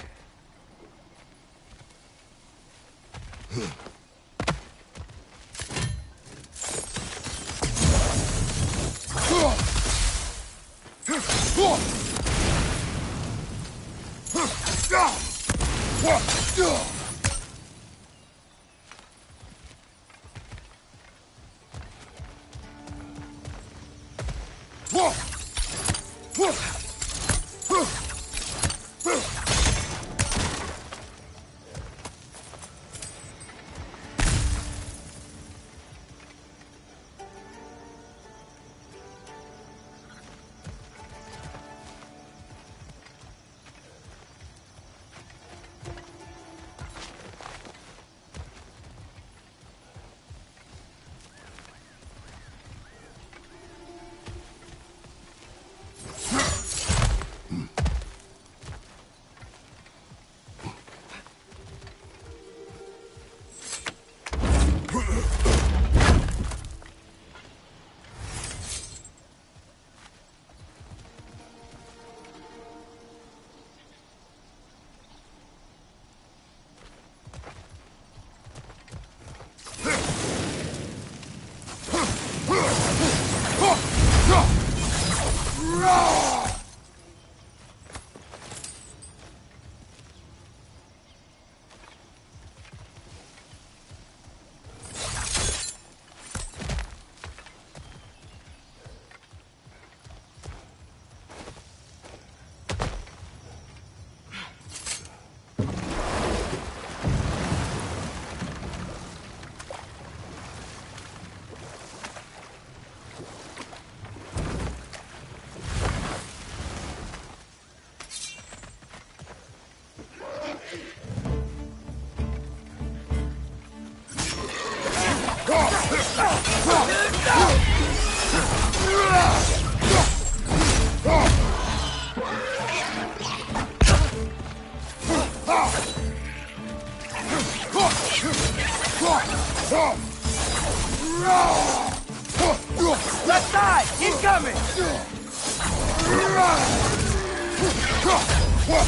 Did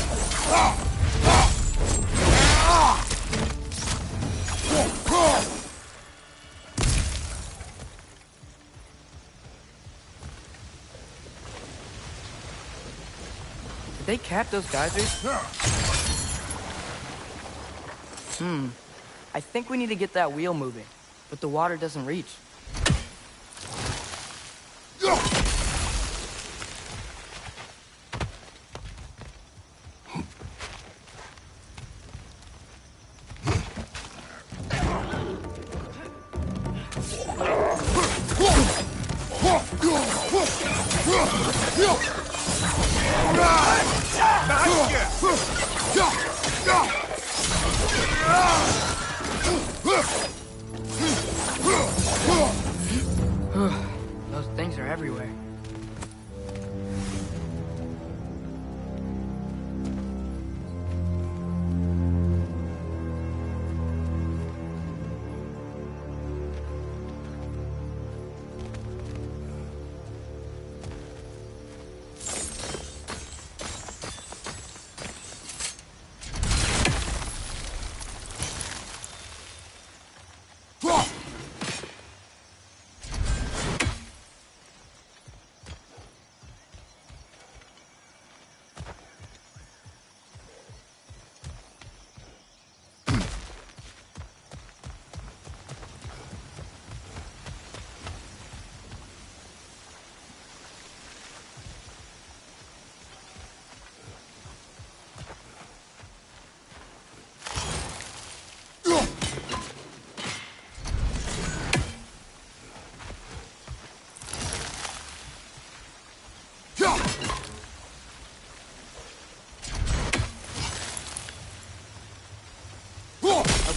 they cap those geysers? I think we need to get that wheel moving, but the water doesn't reach. Those things are everywhere.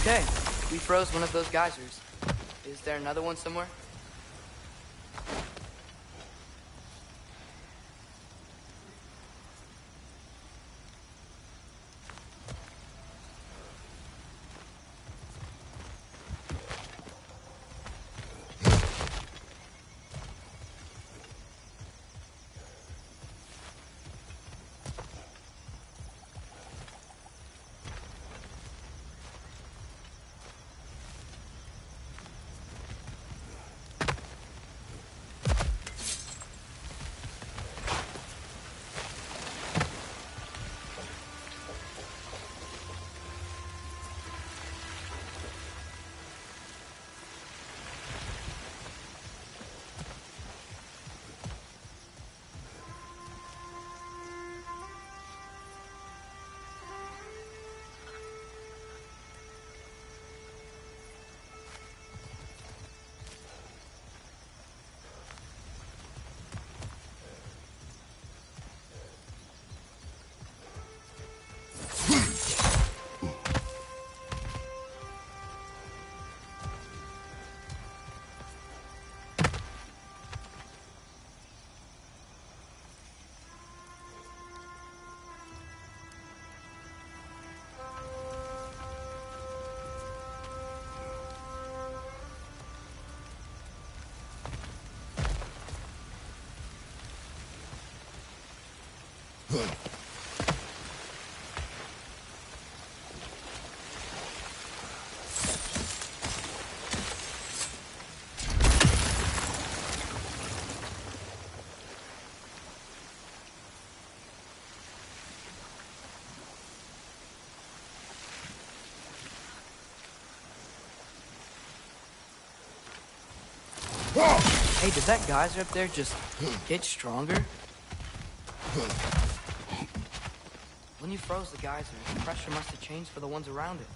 Okay, we froze one of those geysers. Is there another one somewhere? Hey, did that geyser up there just get stronger? When you froze the geyser, the pressure must have changed for the ones around it.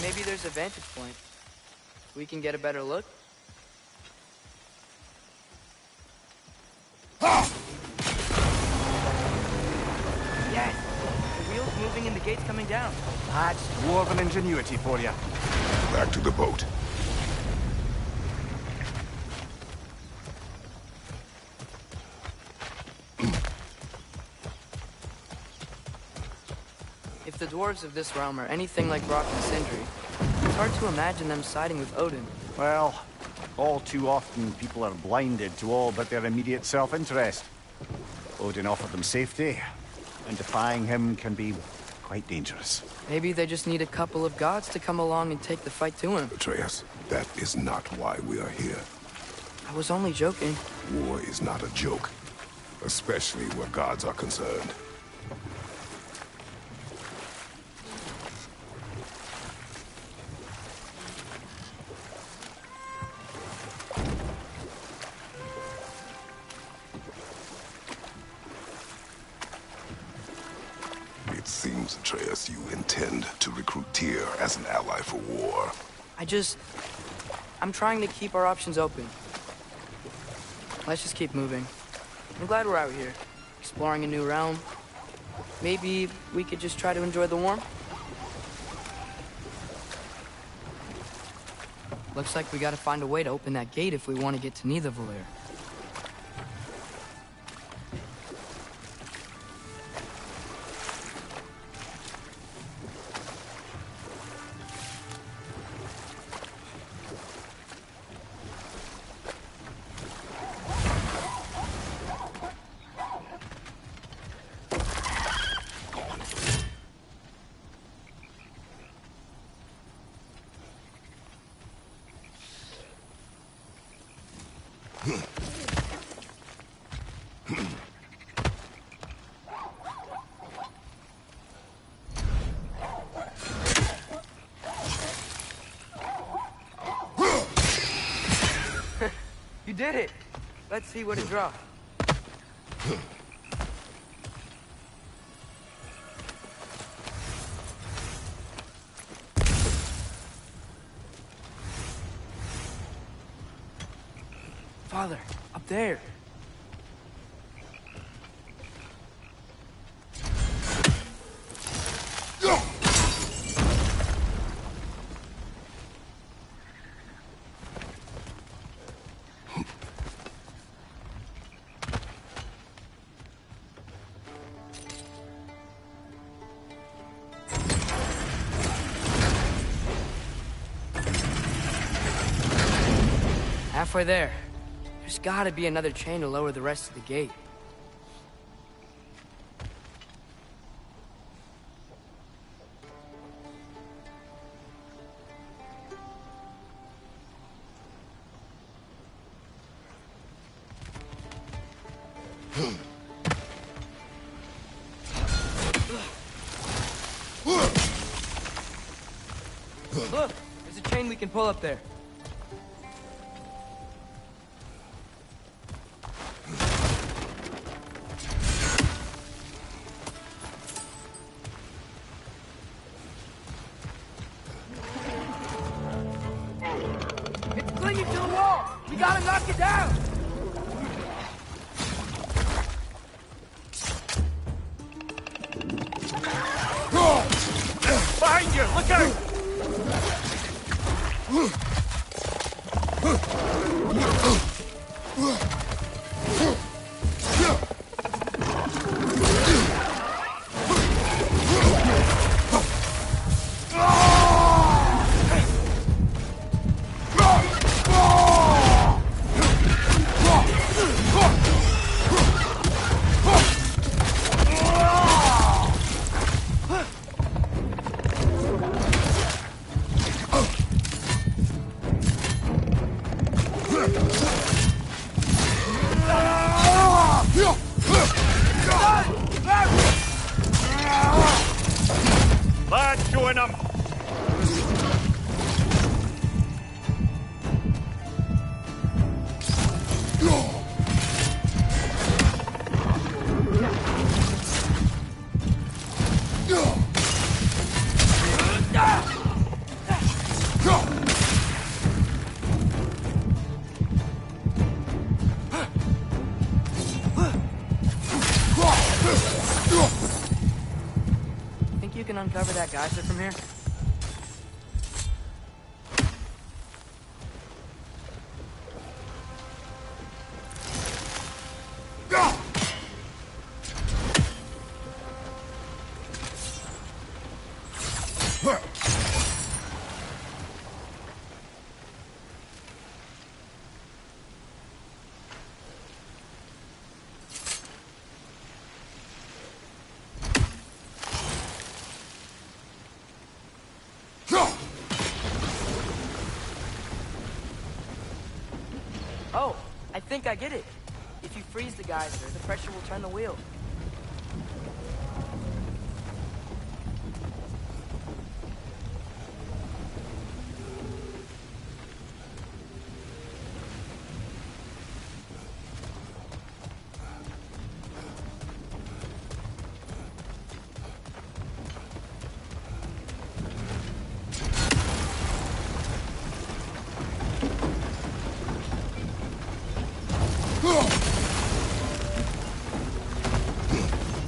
Maybe there's a vantage point. We can get a better look. Yes! The wheel's moving and the gate's coming down. That's dwarven ingenuity for you. Back to the boat. If the dwarves of this realm are anything like Brock and Sindri, it's hard to imagine them siding with Odin. Well, all too often people are blinded to all but their immediate self-interest. Odin offered them safety, and defying him can be quite dangerous. Maybe they just need a couple of gods to come along and take the fight to him. Atreus, that is not why we are here. I was only joking. War is not a joke, especially where gods are concerned. It seems, Atreus, you intend to recruit Tyr as an ally for war. I'm trying to keep our options open. Let's just keep moving. I'm glad we're out here, exploring a new realm. Maybe we could just try to enjoy the warmth? Looks like we gotta find a way to open that gate if we want to get to Nidavellir. You did it! Let's see what it dropped. Father, up there. Halfway there. There's gotta be another chain to lower the rest of the gate. Look, there's a chain we can pull up there. Clinging to the wall! We gotta knock it down! Behind you! Look out! Lad, join them! Think you can uncover that geyser from here? Oh, I think I get it. If you freeze the geyser, the pressure will turn the wheel.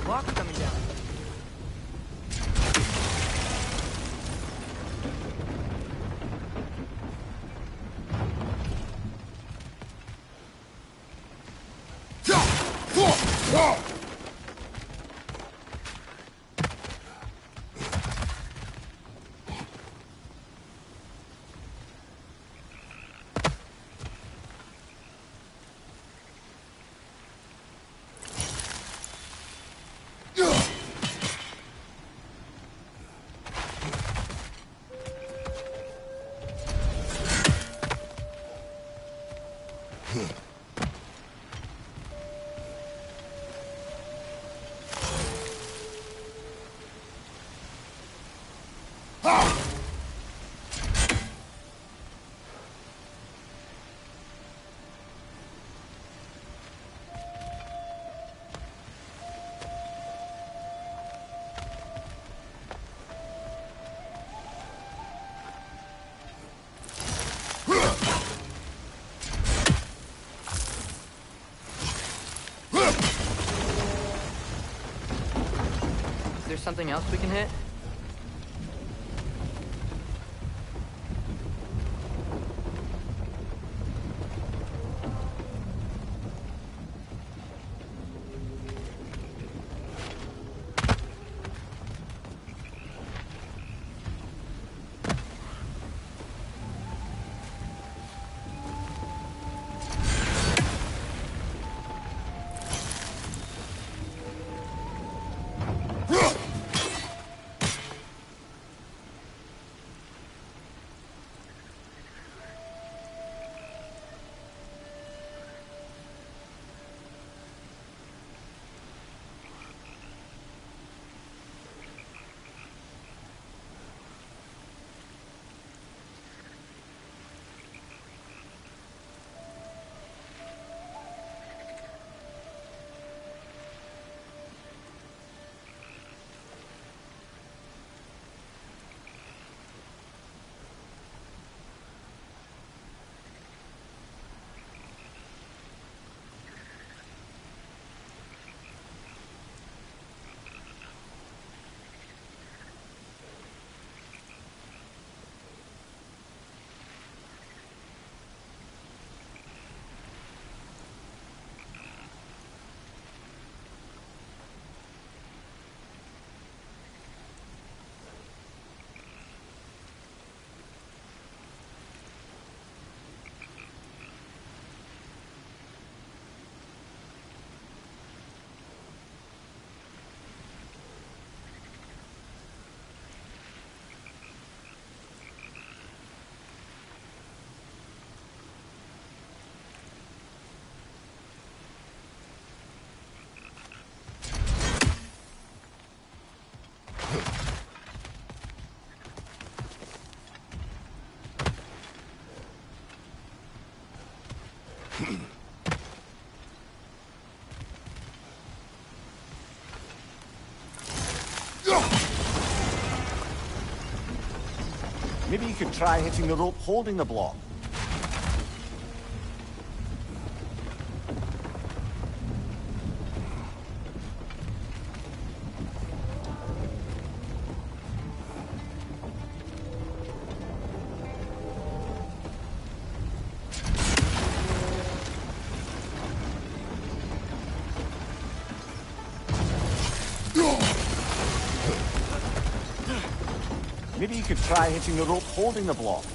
Block's coming down. Is there something else we can hit? Maybe you could try hitting the rope holding the block. Maybe you could try hitting the rope holding the block.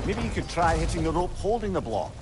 Maybe you could try hitting the rope holding the block.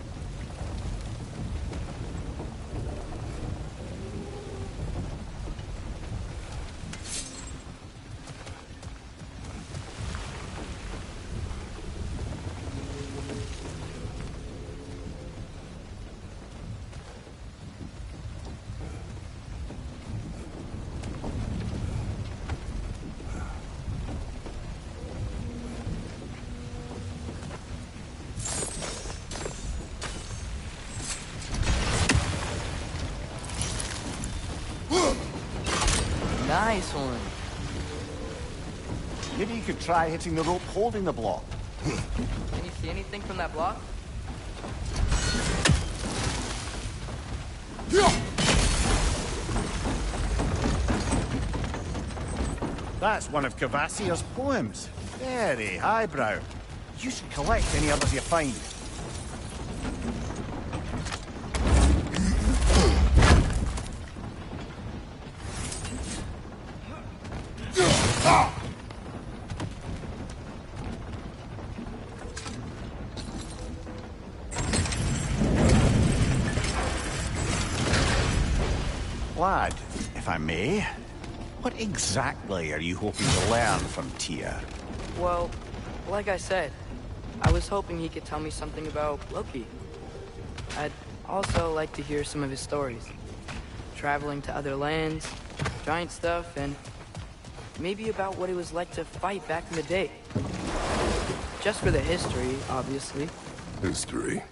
Nice one. Maybe you could try hitting the rope holding the block. Can you see anything from that block? That's one of Kvasir's poems. Very highbrow. You should collect any others you find. Lad, if I may, what exactly are you hoping to learn from Tyr? Well, like I said, I was hoping he could tell me something about Loki. I'd also like to hear some of his stories. Traveling to other lands, giant stuff, and maybe about what it was like to fight back in the day. Just for the history, obviously. History.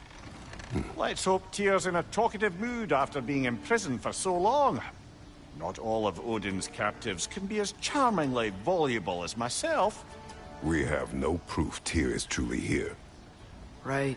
Let's hope Tyr's in a talkative mood after being imprisoned for so long. Not all of Odin's captives can be as charmingly voluble as myself. We have no proof Tyr is truly here. Right.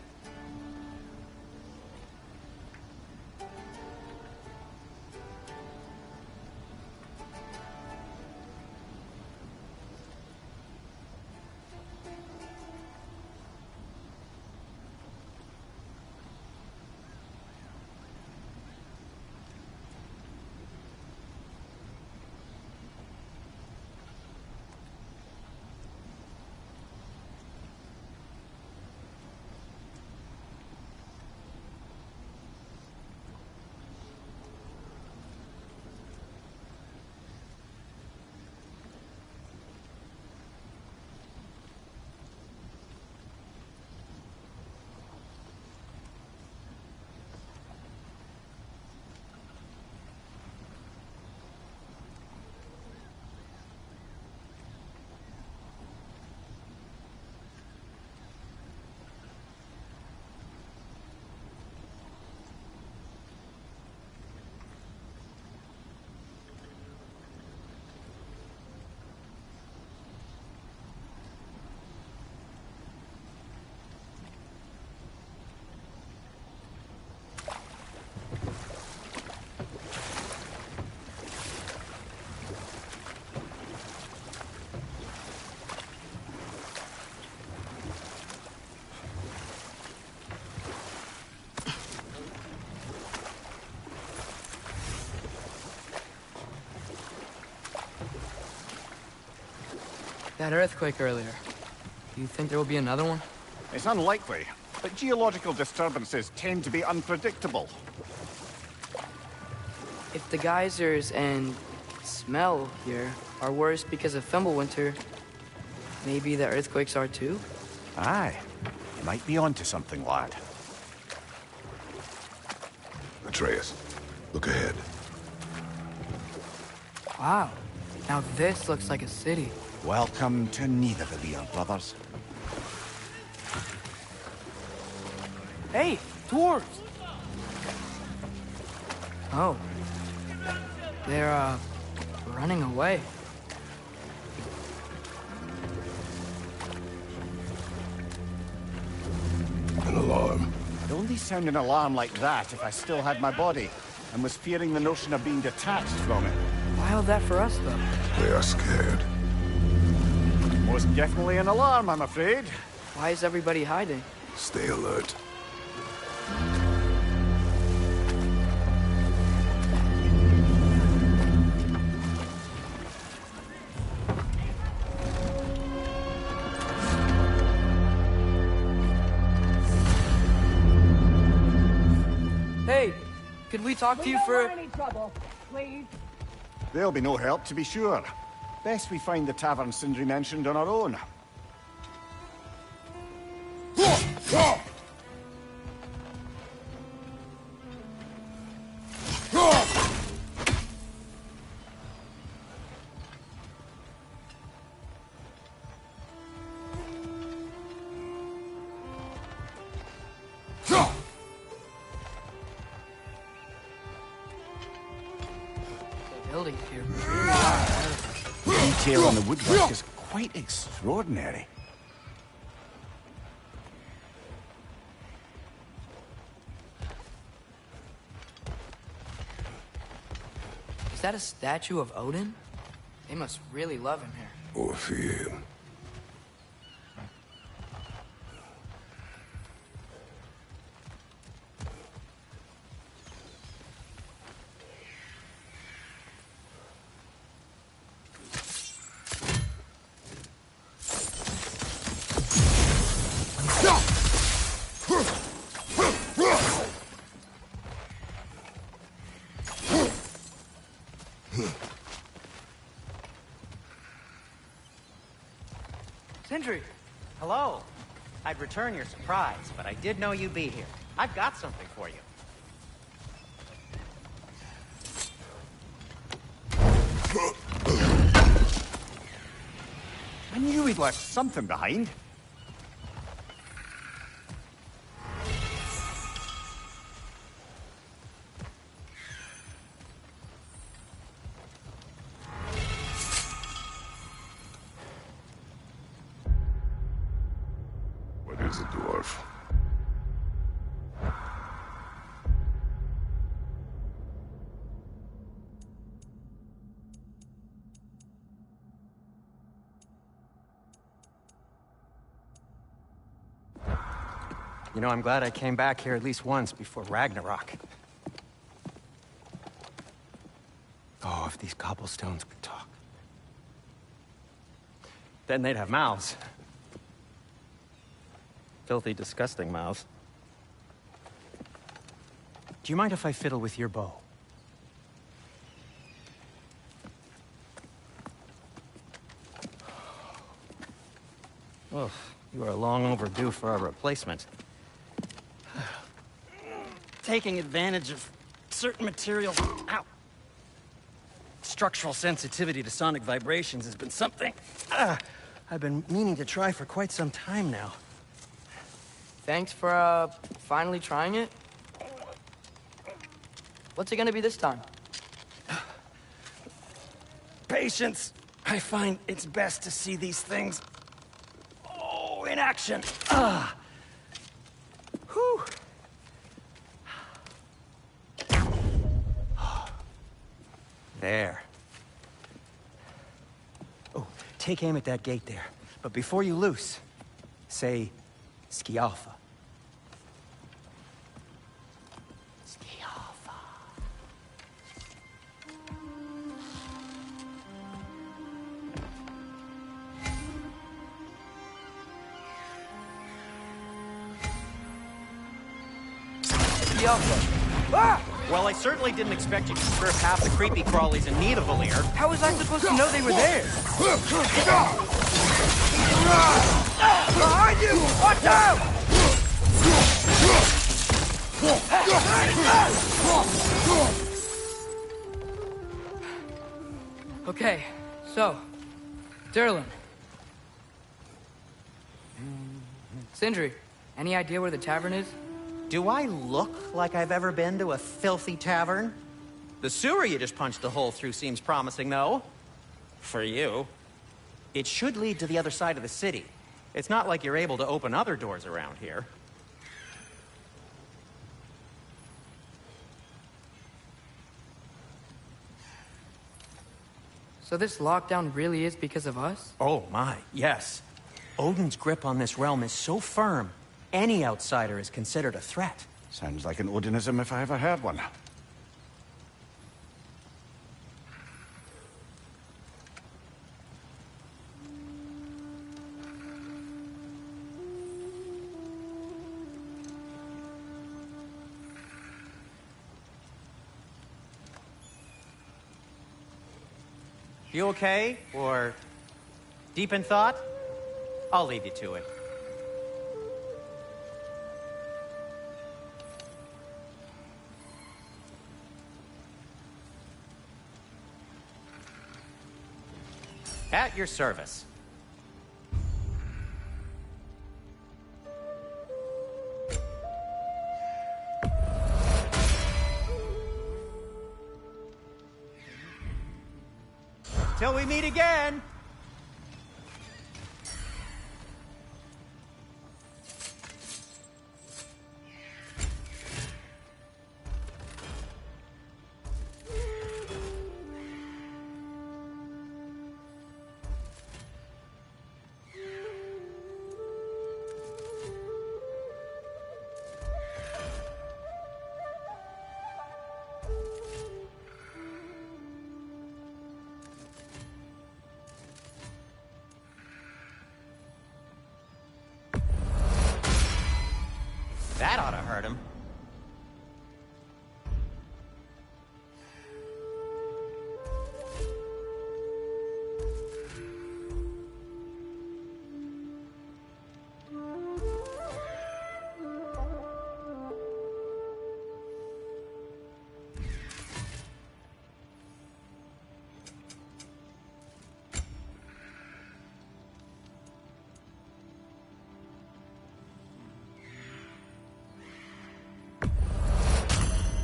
That earthquake earlier. Do you think there will be another one? It's unlikely, but geological disturbances tend to be unpredictable. If the geysers and smell here are worse because of Fimbulwinter, maybe the earthquakes are too? Aye. You might be onto something, lad. Atreus, look ahead. Wow. Now this looks like a city. Welcome to Nidavellir, brothers. Hey, dwarves! Oh. They're, running away. An alarm. I'd only sound an alarm like that if I still had my body, and was fearing the notion of being detached from it. Wild that for us, though. They are scared. Most definitely an alarm, I'm afraid. Why is everybody hiding? Stay alert. could we talk to you for... We don't want any trouble, please. There'll be no help, to be sure. Best we find the tavern Sindri mentioned on our own. Buildings here. The detail on the woodwork is quite extraordinary. Is that a statue of Odin? They must really love him here. Or fear him. Sindri! Hello. I'd return your surprise, but I did know you'd be here. I've got something for you. I knew he'd left something behind. What is it, dwarf? You know, I'm glad I came back here at least once before Ragnarok. Oh, if these cobblestones could talk. Then they'd have mouths. Filthy, disgusting mouths. Do you mind if I fiddle with your bow? Well, you are long overdue for a replacement. Taking advantage of certain materials. Ow! Structural sensitivity to sonic vibrations has been something I've been meaning to try for quite some time now. Thanks for, finally trying it. What's it gonna be this time? Patience. I find it's best to see these things, in action. Whew. There. Oh, take aim at that gate there. But before you loose, say, Skialfa. Skialfa. Skialfa. Ah! Well, I certainly didn't expect you to serve half the creepy crawlies in Nidavellir. How was I supposed to know they were there? Behind you! Watch out! Okay, so, Durlin. Sindri, any idea where the tavern is? Do I look like I've ever been to a filthy tavern? The sewer you just punched a hole through seems promising, though. For you. It should lead to the other side of the city. It's not like you're able to open other doors around here. So this lockdown really is because of us? Oh my, yes. Odin's grip on this realm is so firm, any outsider is considered a threat. Sounds like an Odinism if I ever heard one. You okay? Or deep in thought? I'll leave you to it. At your service. Till we meet again! That ought to hurt him.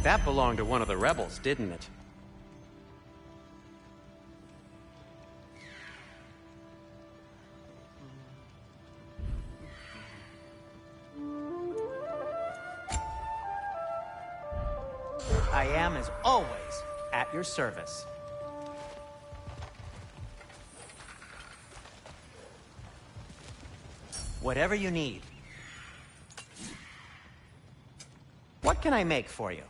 That belonged to one of the rebels, didn't it? I am, as always, at your service. Whatever you need. What can I make for you?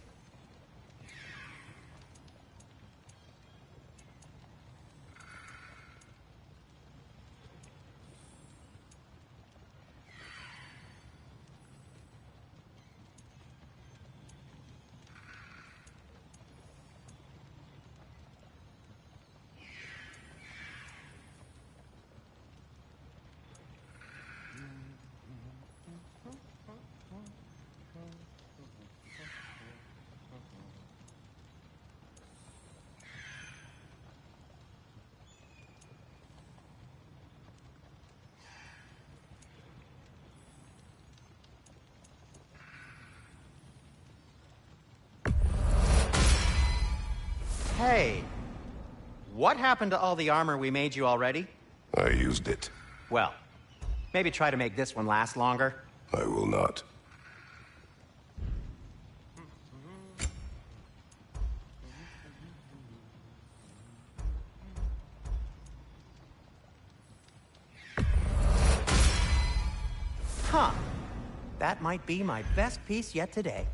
Hey, what happened to all the armor we made you already? I used it. Well, maybe try to make this one last longer. I will not. Huh. That might be my best piece yet today.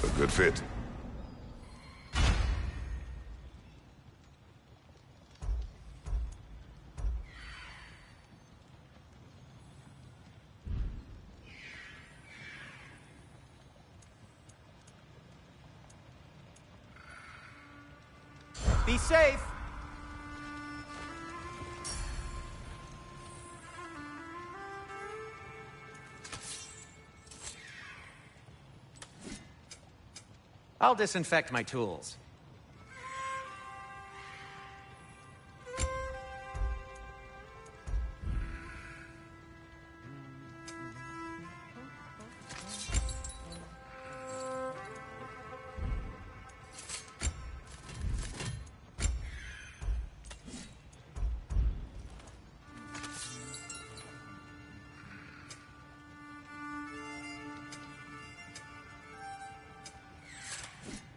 A good fit. Be safe! I'll disinfect my tools.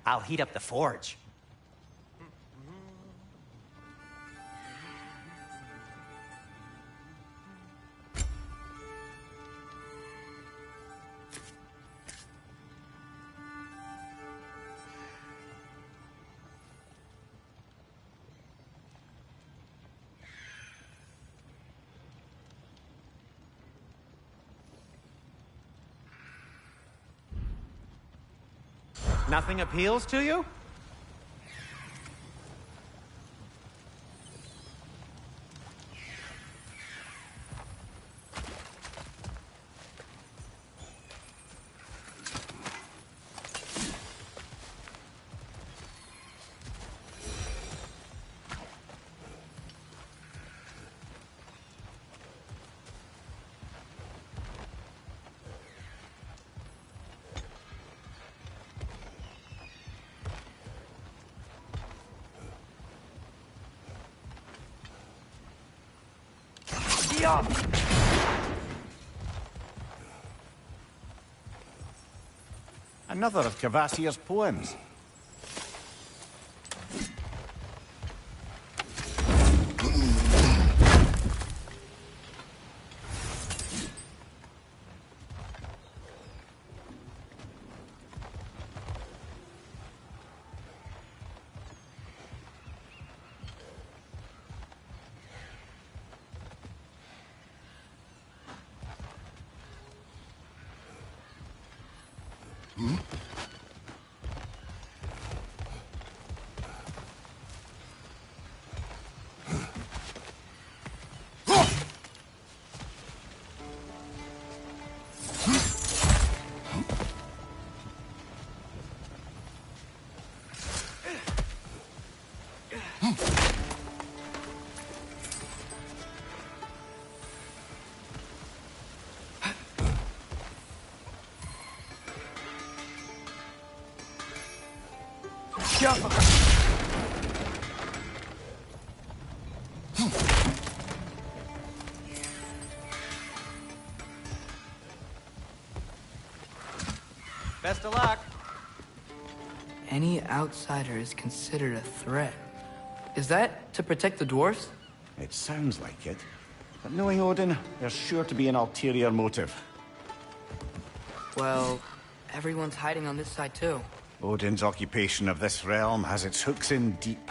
I'll heat up the forge. Nothing appeals to you? Another of Kvasir's poems. Best of luck. Any outsider is considered a threat. Is that to protect the dwarves? It sounds like it. But knowing Odin, there's sure to be an ulterior motive. Well, everyone's hiding on this side too. Odin's occupation of this realm has its hooks in deep.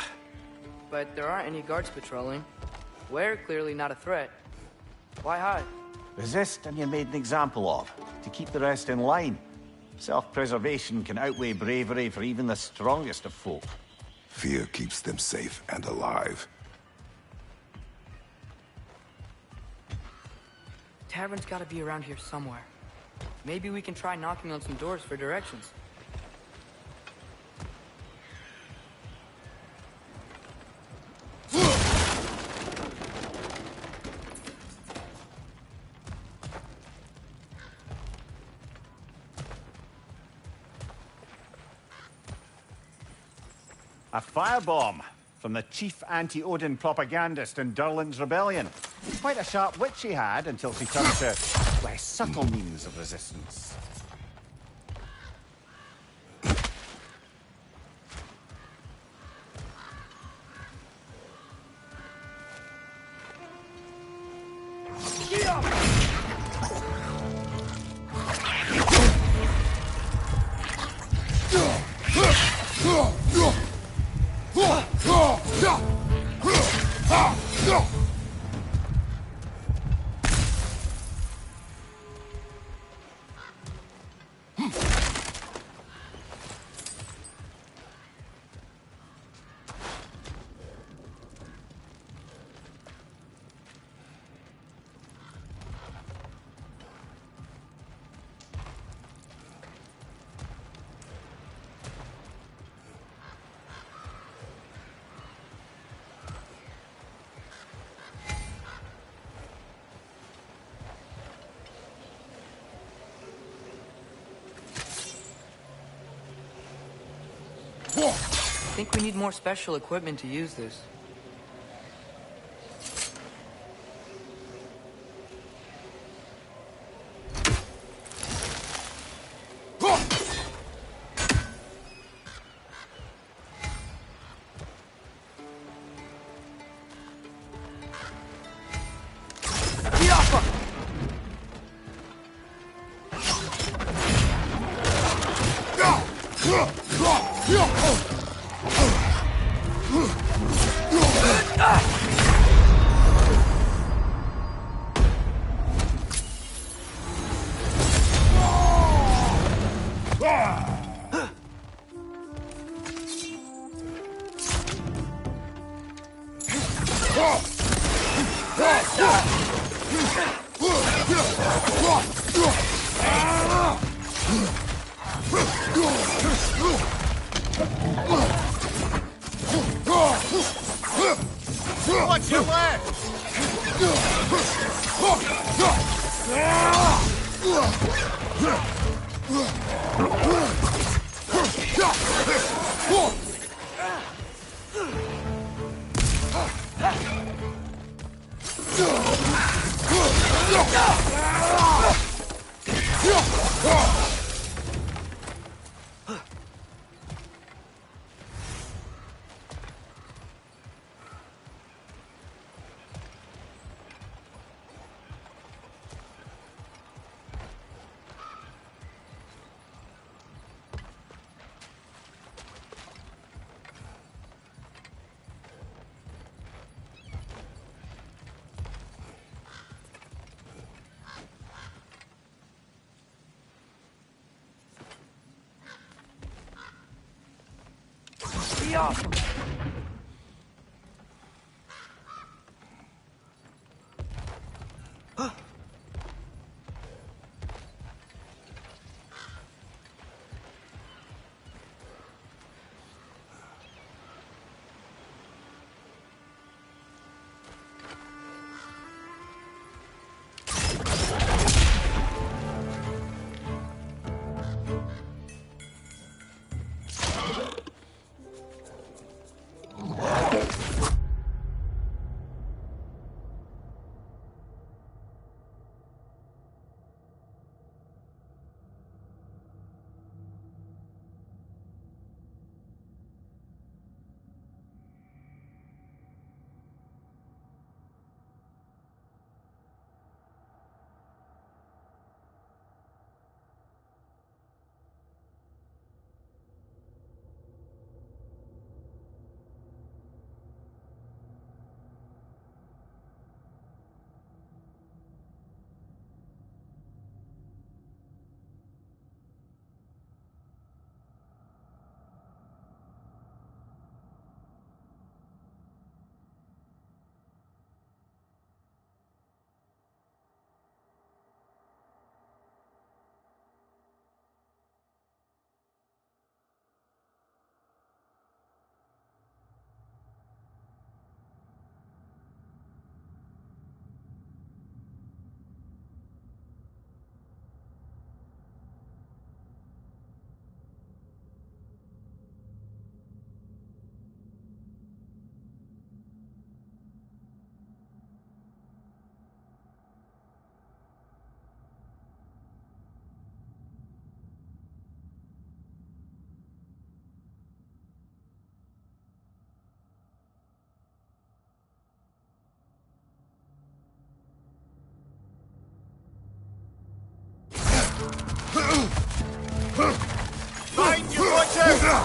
But there aren't any guards patrolling. We're clearly not a threat. Why hide? Resist and you're made an example of, to keep the rest in line. Self-preservation can outweigh bravery for even the strongest of folk. Fear keeps them safe and alive. Tavern's gotta be around here somewhere. Maybe we can try knocking on some doors for directions. A firebomb from the chief anti-Odin propagandist in Durlin's rebellion. Quite a sharp wit she had until she turned to less subtle means of resistance. I think we need more special equipment to use this. What's your left? Awesome. Find your butcher!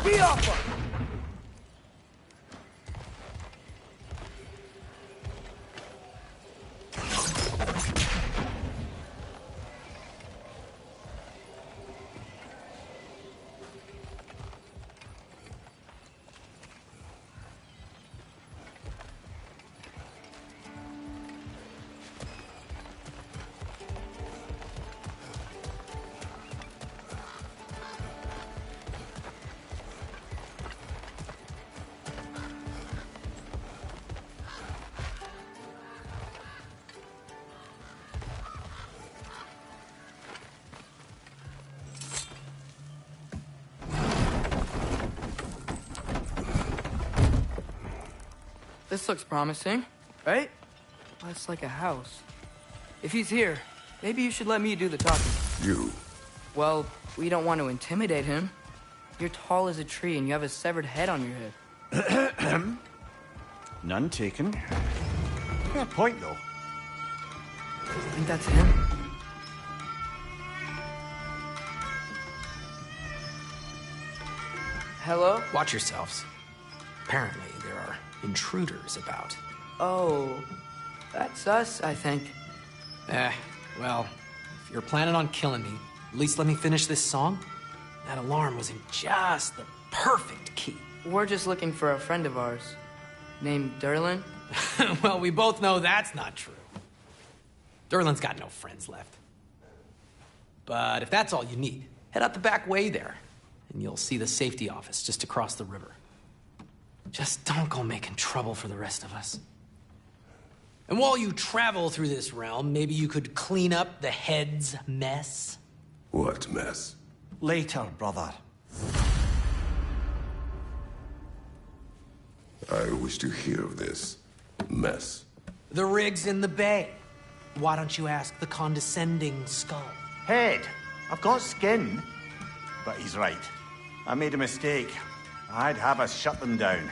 Be off! This looks promising, right? Well, it's like a house. If he's here, maybe you should let me do the talking. You. Well, we don't want to intimidate him. You're tall as a tree and you have a severed head on your head. None taken. Fair point, though. I think that's him. Hello? Watch yourselves. Apparently, there are intruders about. Oh, that's us, I think. Well, if you're planning on killing me, at least let me finish this song. That alarm was in just the perfect key. We're just looking for a friend of ours, named Derlin. Well, we both know that's not true. Derlin's got no friends left. But if that's all you need, head out the back way there, and you'll see the safety office just across the river. Just don't go making trouble for the rest of us. And while you travel through this realm, maybe you could clean up the head's mess? What mess? Later, brother. I wish to hear of this mess. The rig's in the bay. Why don't you ask the condescending skull? Head. I've got skin. But he's right. I made a mistake. I'd have us shut them down.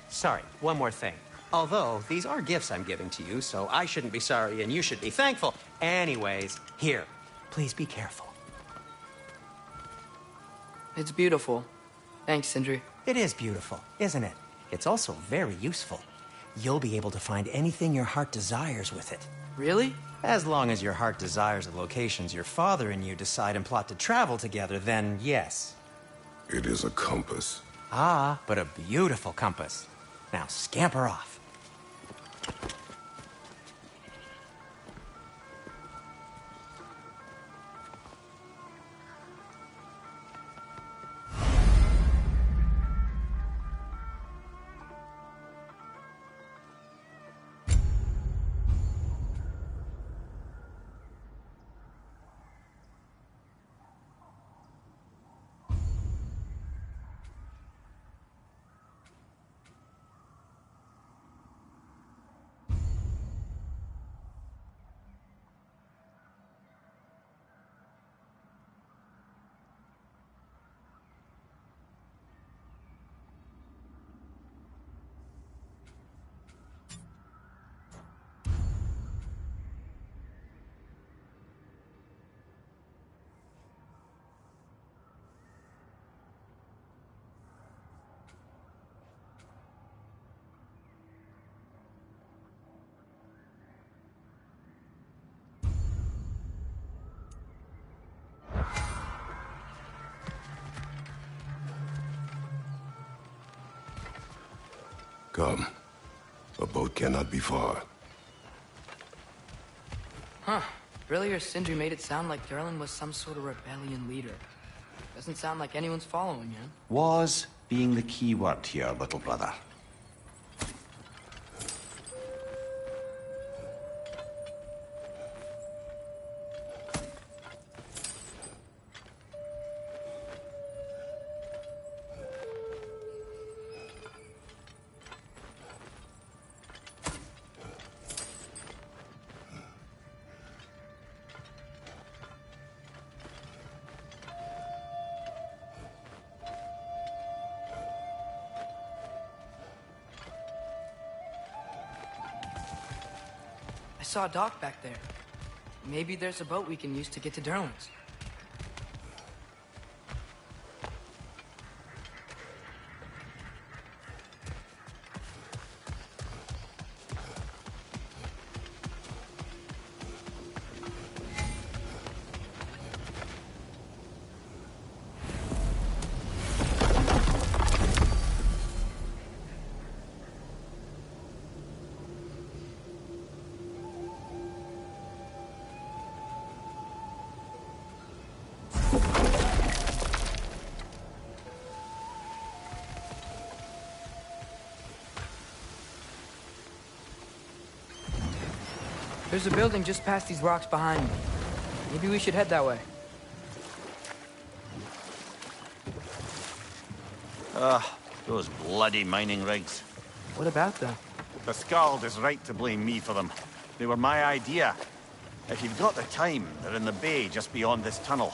Sorry, one more thing. Although, these are gifts I'm giving to you, so I shouldn't be sorry and you should be thankful. Anyways, here, please be careful. It's beautiful. Thanks, Sindri. It is beautiful, isn't it? It's also very useful. You'll be able to find anything your heart desires with it. Really? As long as your heart desires the locations your father and you decide and plot to travel together, then yes. It is a compass. Ah, but a beautiful compass. Now scamper off. Come. A boat cannot be far. Huh. Earlier, Sindri made it sound like Durlin was some sort of rebellion leader. Doesn't sound like anyone's following him. Was being the key word here, little brother. I saw a dock back there. Maybe there's a boat we can use to get to Durlin's. There's a building just past these rocks behind me. Maybe we should head that way. Those bloody mining rigs. What about them? The Skald is right to blame me for them. They were my idea. If you've got the time, they're in the bay just beyond this tunnel.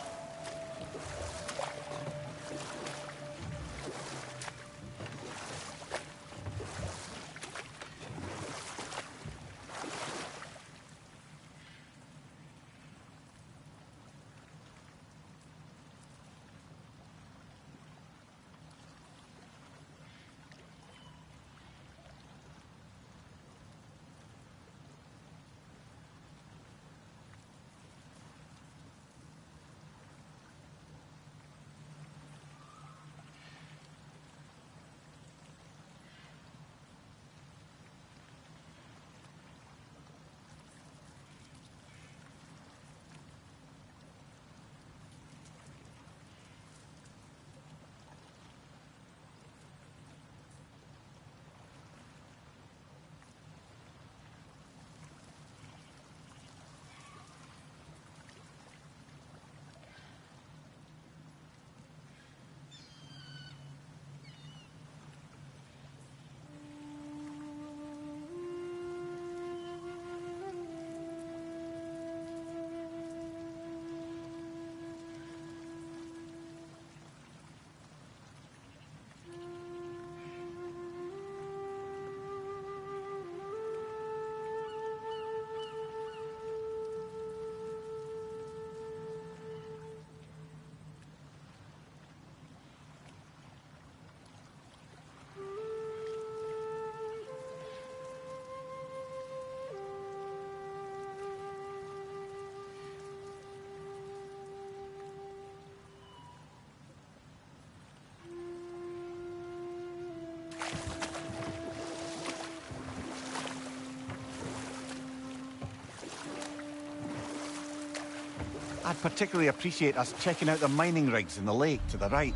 I'd particularly appreciate us checking out the mining rigs in the lake to the right.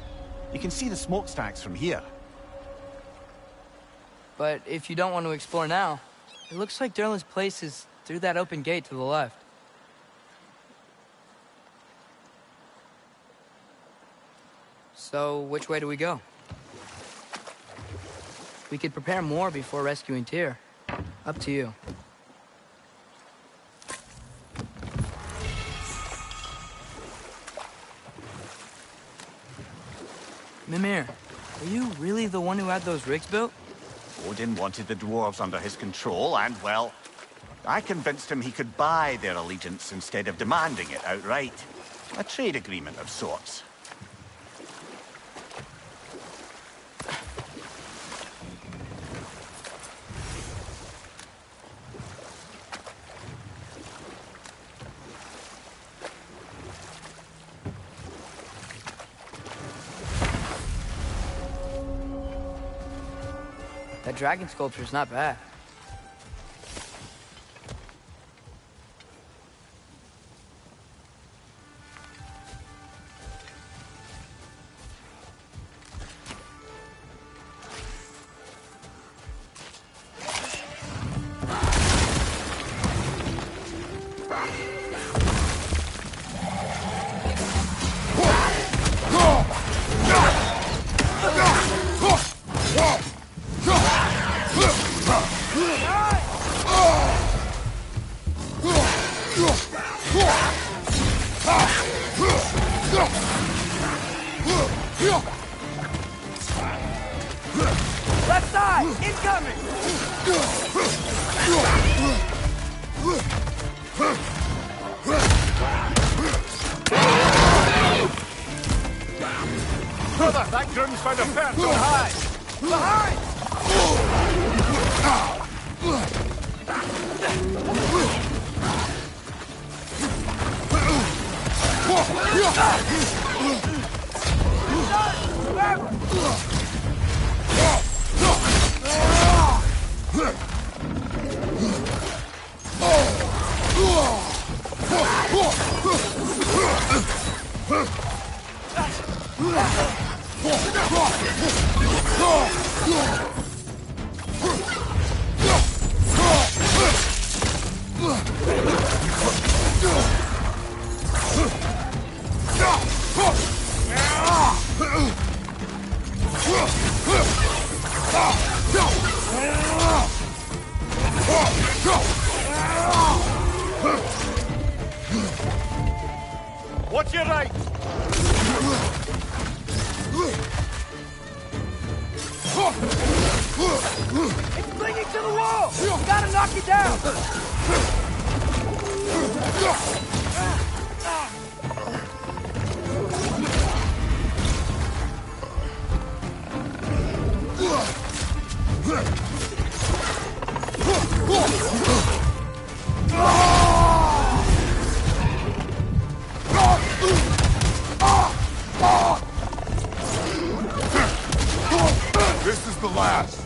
You can see the smokestacks from here. But if you don't want to explore now, it looks like Durlin's place is through that open gate to the left. So, which way do we go? We could prepare more before rescuing Tyr. Up to you. Mimir, are you really the one who had those rigs built? Odin wanted the dwarves under his control, and, well, I convinced him he could buy their allegiance instead of demanding it outright. A trade agreement of sorts. That dragon sculpture's not bad. Left side! Incoming! Brother, that groom's found a perch on high! Behind! Watch your right! It's clinging to the wall! You gotta knock it down! This is the last.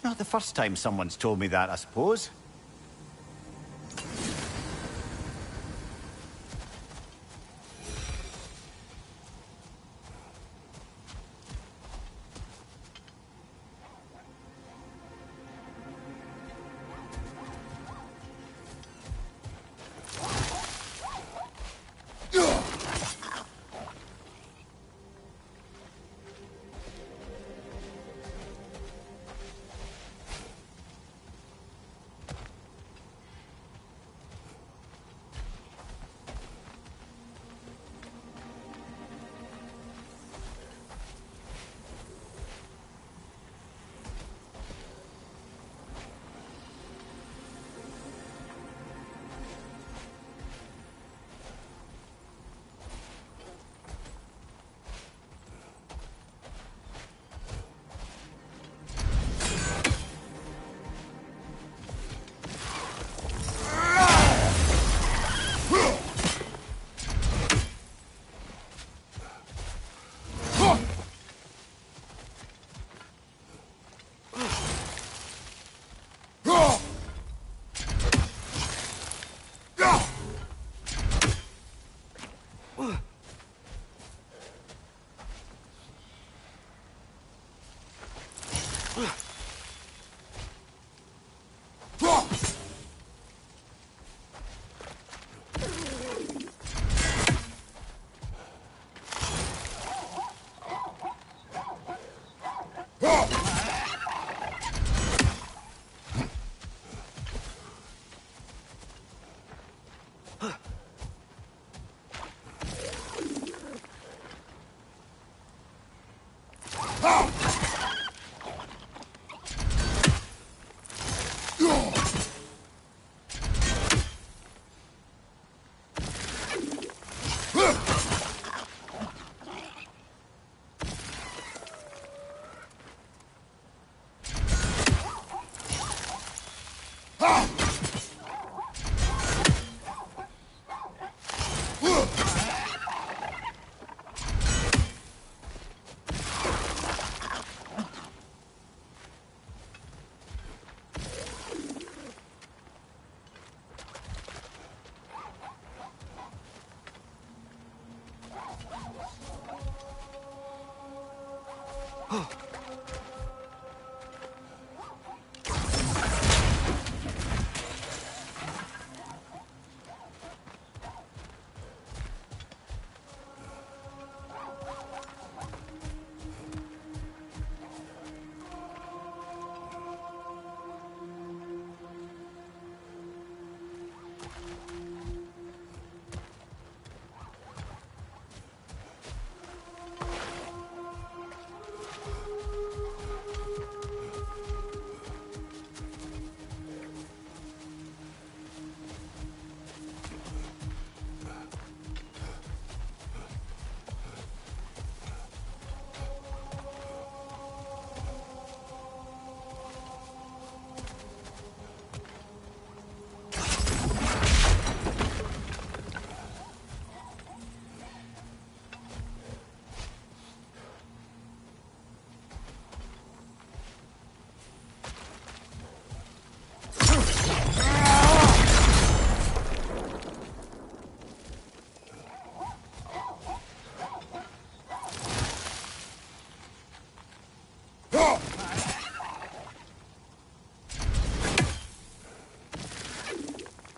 Not the first time someone's told me that, I suppose.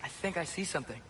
I think I see something.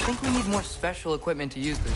I think we need more special equipment to use this.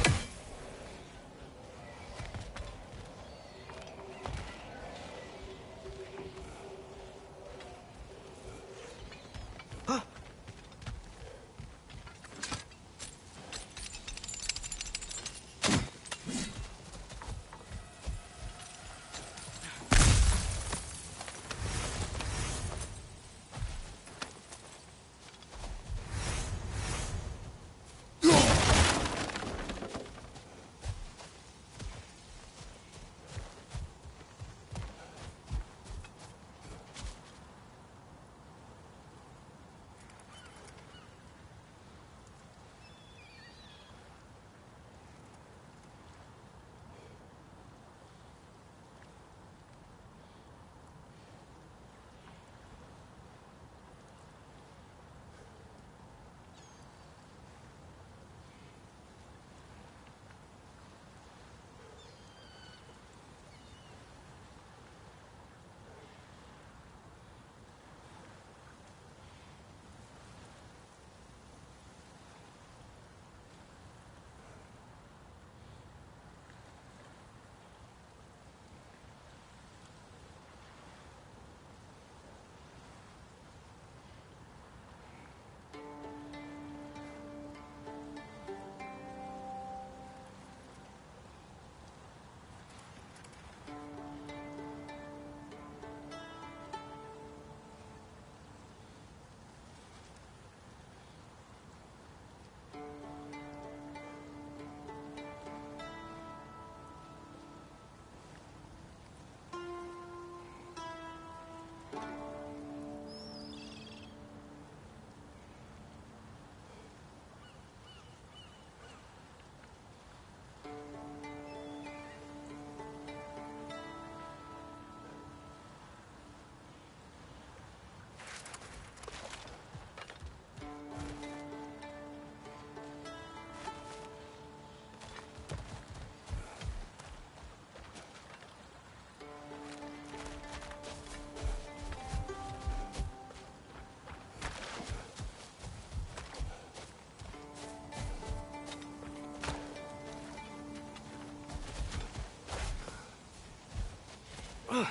I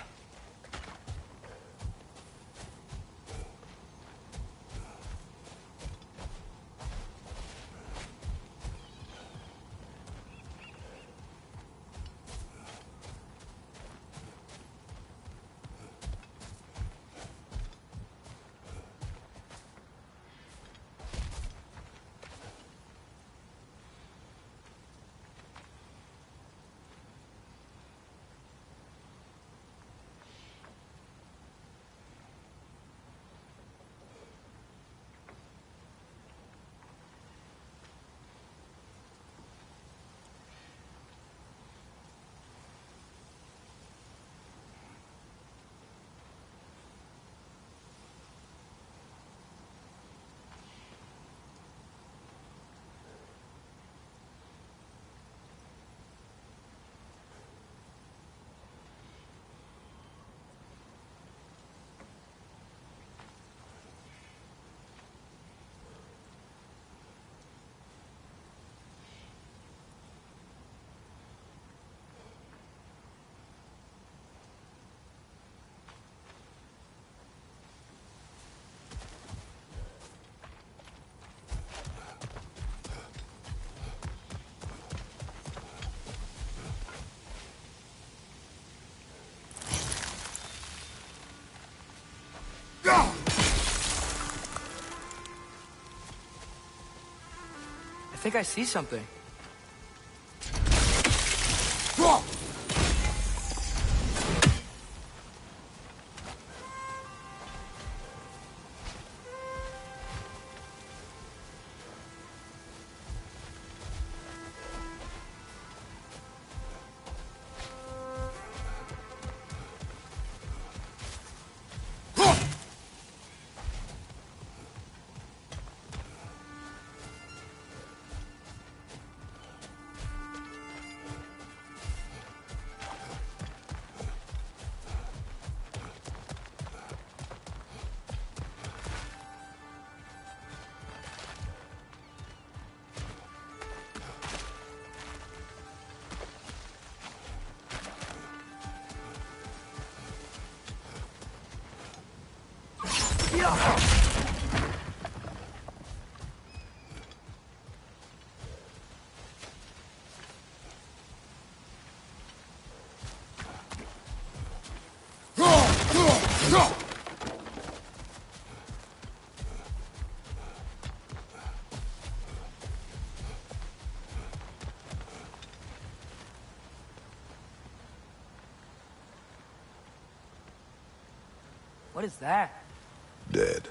think I see something. What is that? Dead.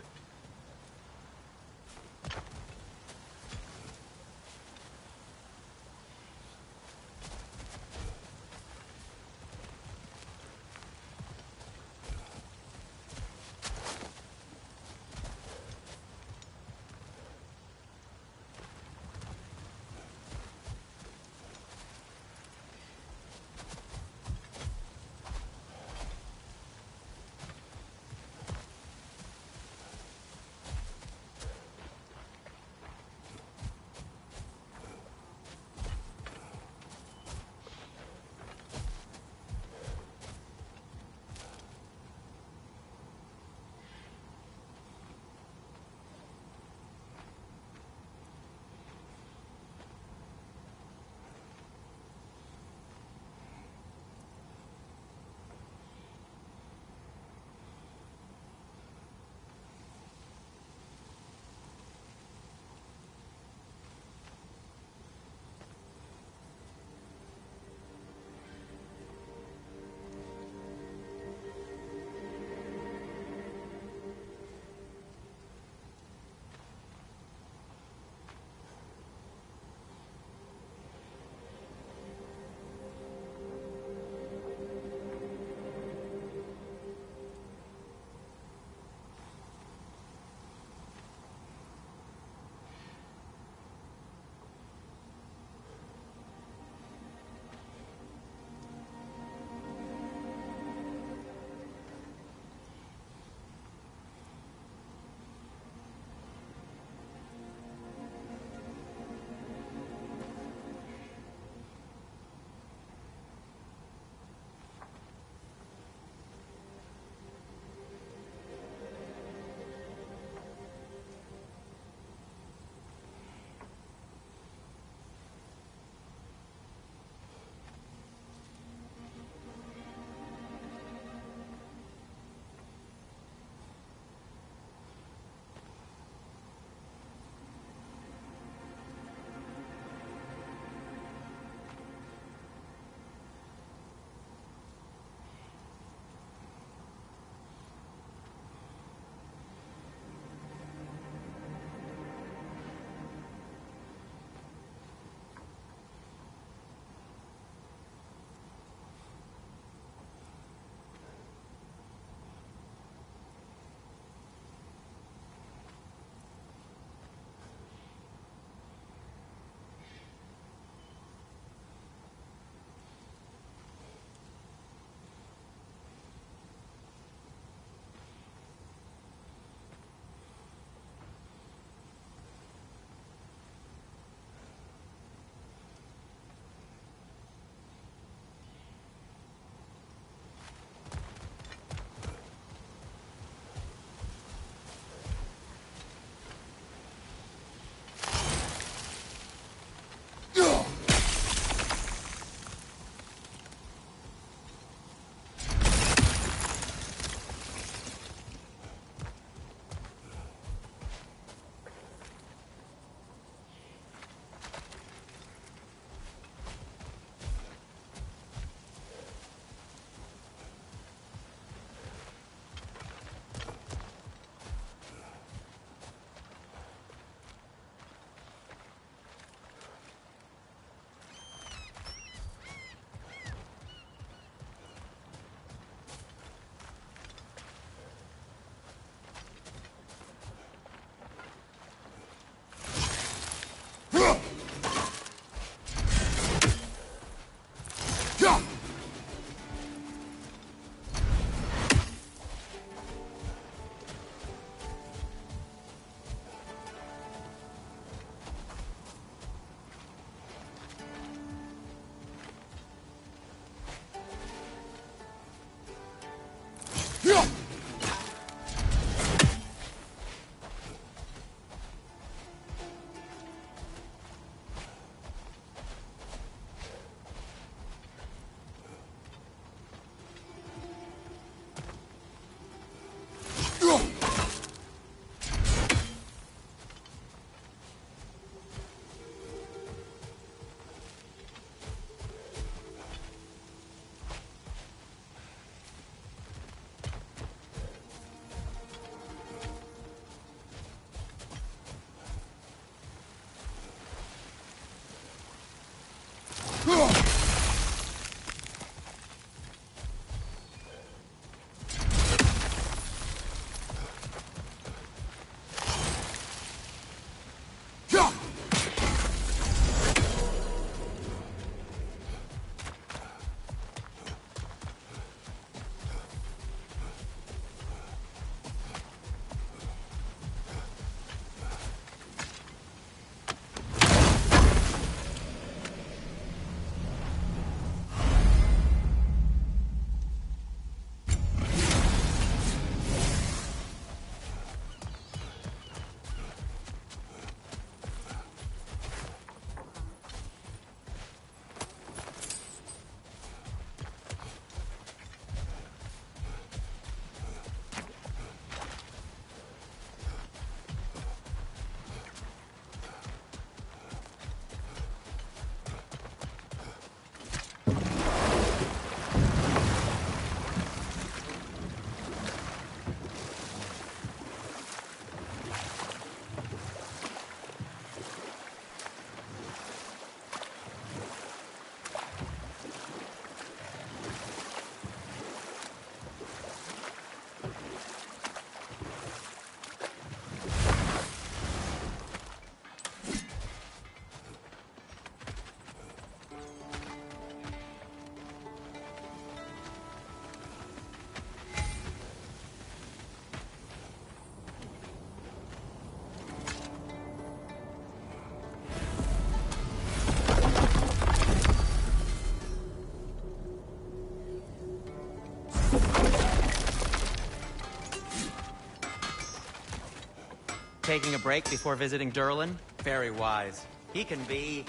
Taking a break before visiting Durlin? Very wise. He can be...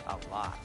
a lot.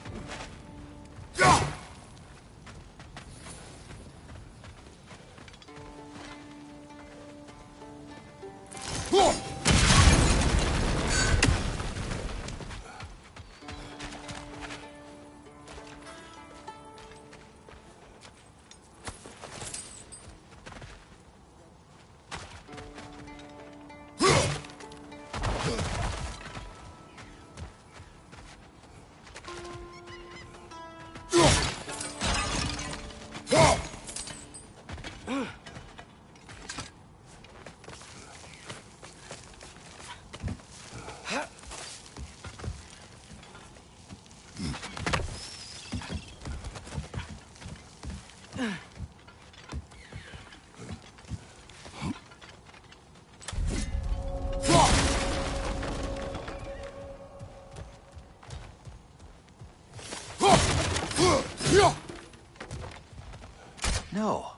No,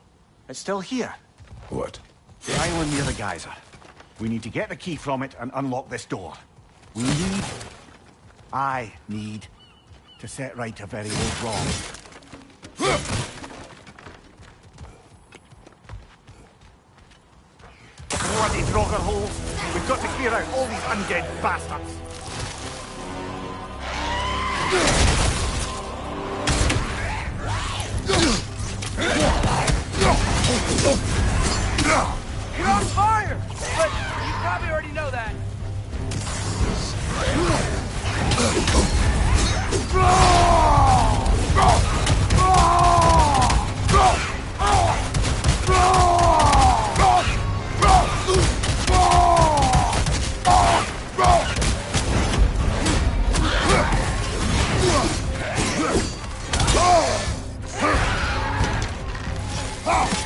it's still here. What? The island near the geyser. We need to get the key from it and unlock this door. I need to set right a very old wrong. Bloody Draugr holes! We've got to clear out all these undead bastards! You're on fire! But you probably already know that.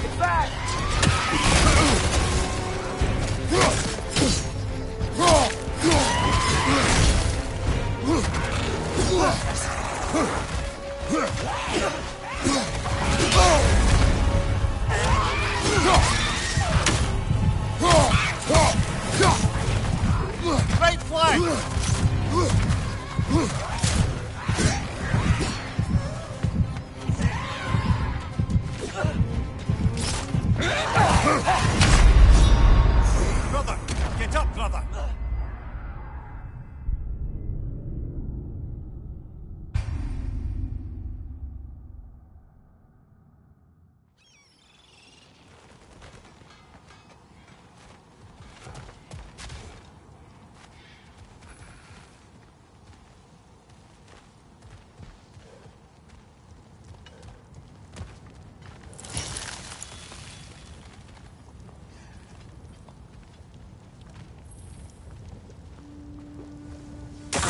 It's back! Right flank! Brother! Get up, brother!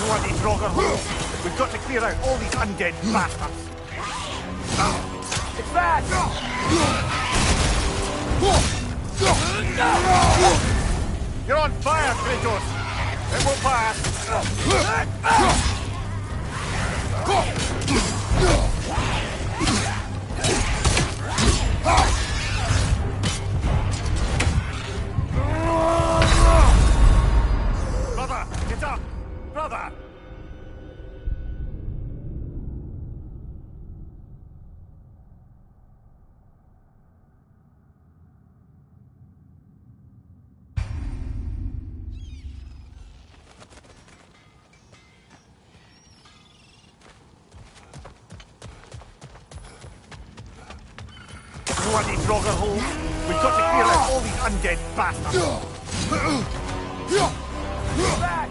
Bloody Draugr holes! We've got to clear out all these undead bastards! It's bad! You're on fire, Kratos! It will pass! Brother, get up! Brother! Bloody Draugr holes! We've got to clear out all these undead bastards! Back!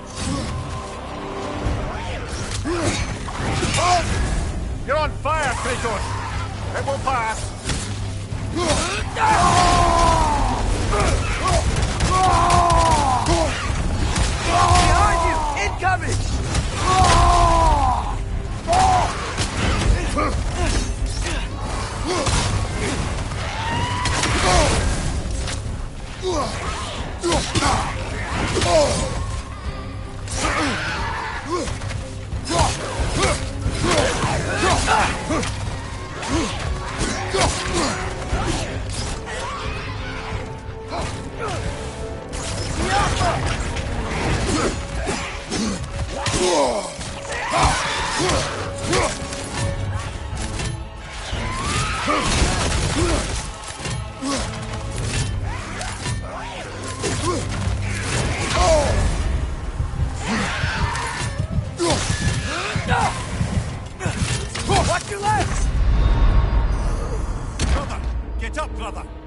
You're on fire, Kratos! It will pass! Behind you! Incoming! Watch your legs! Brother! Get up, brother!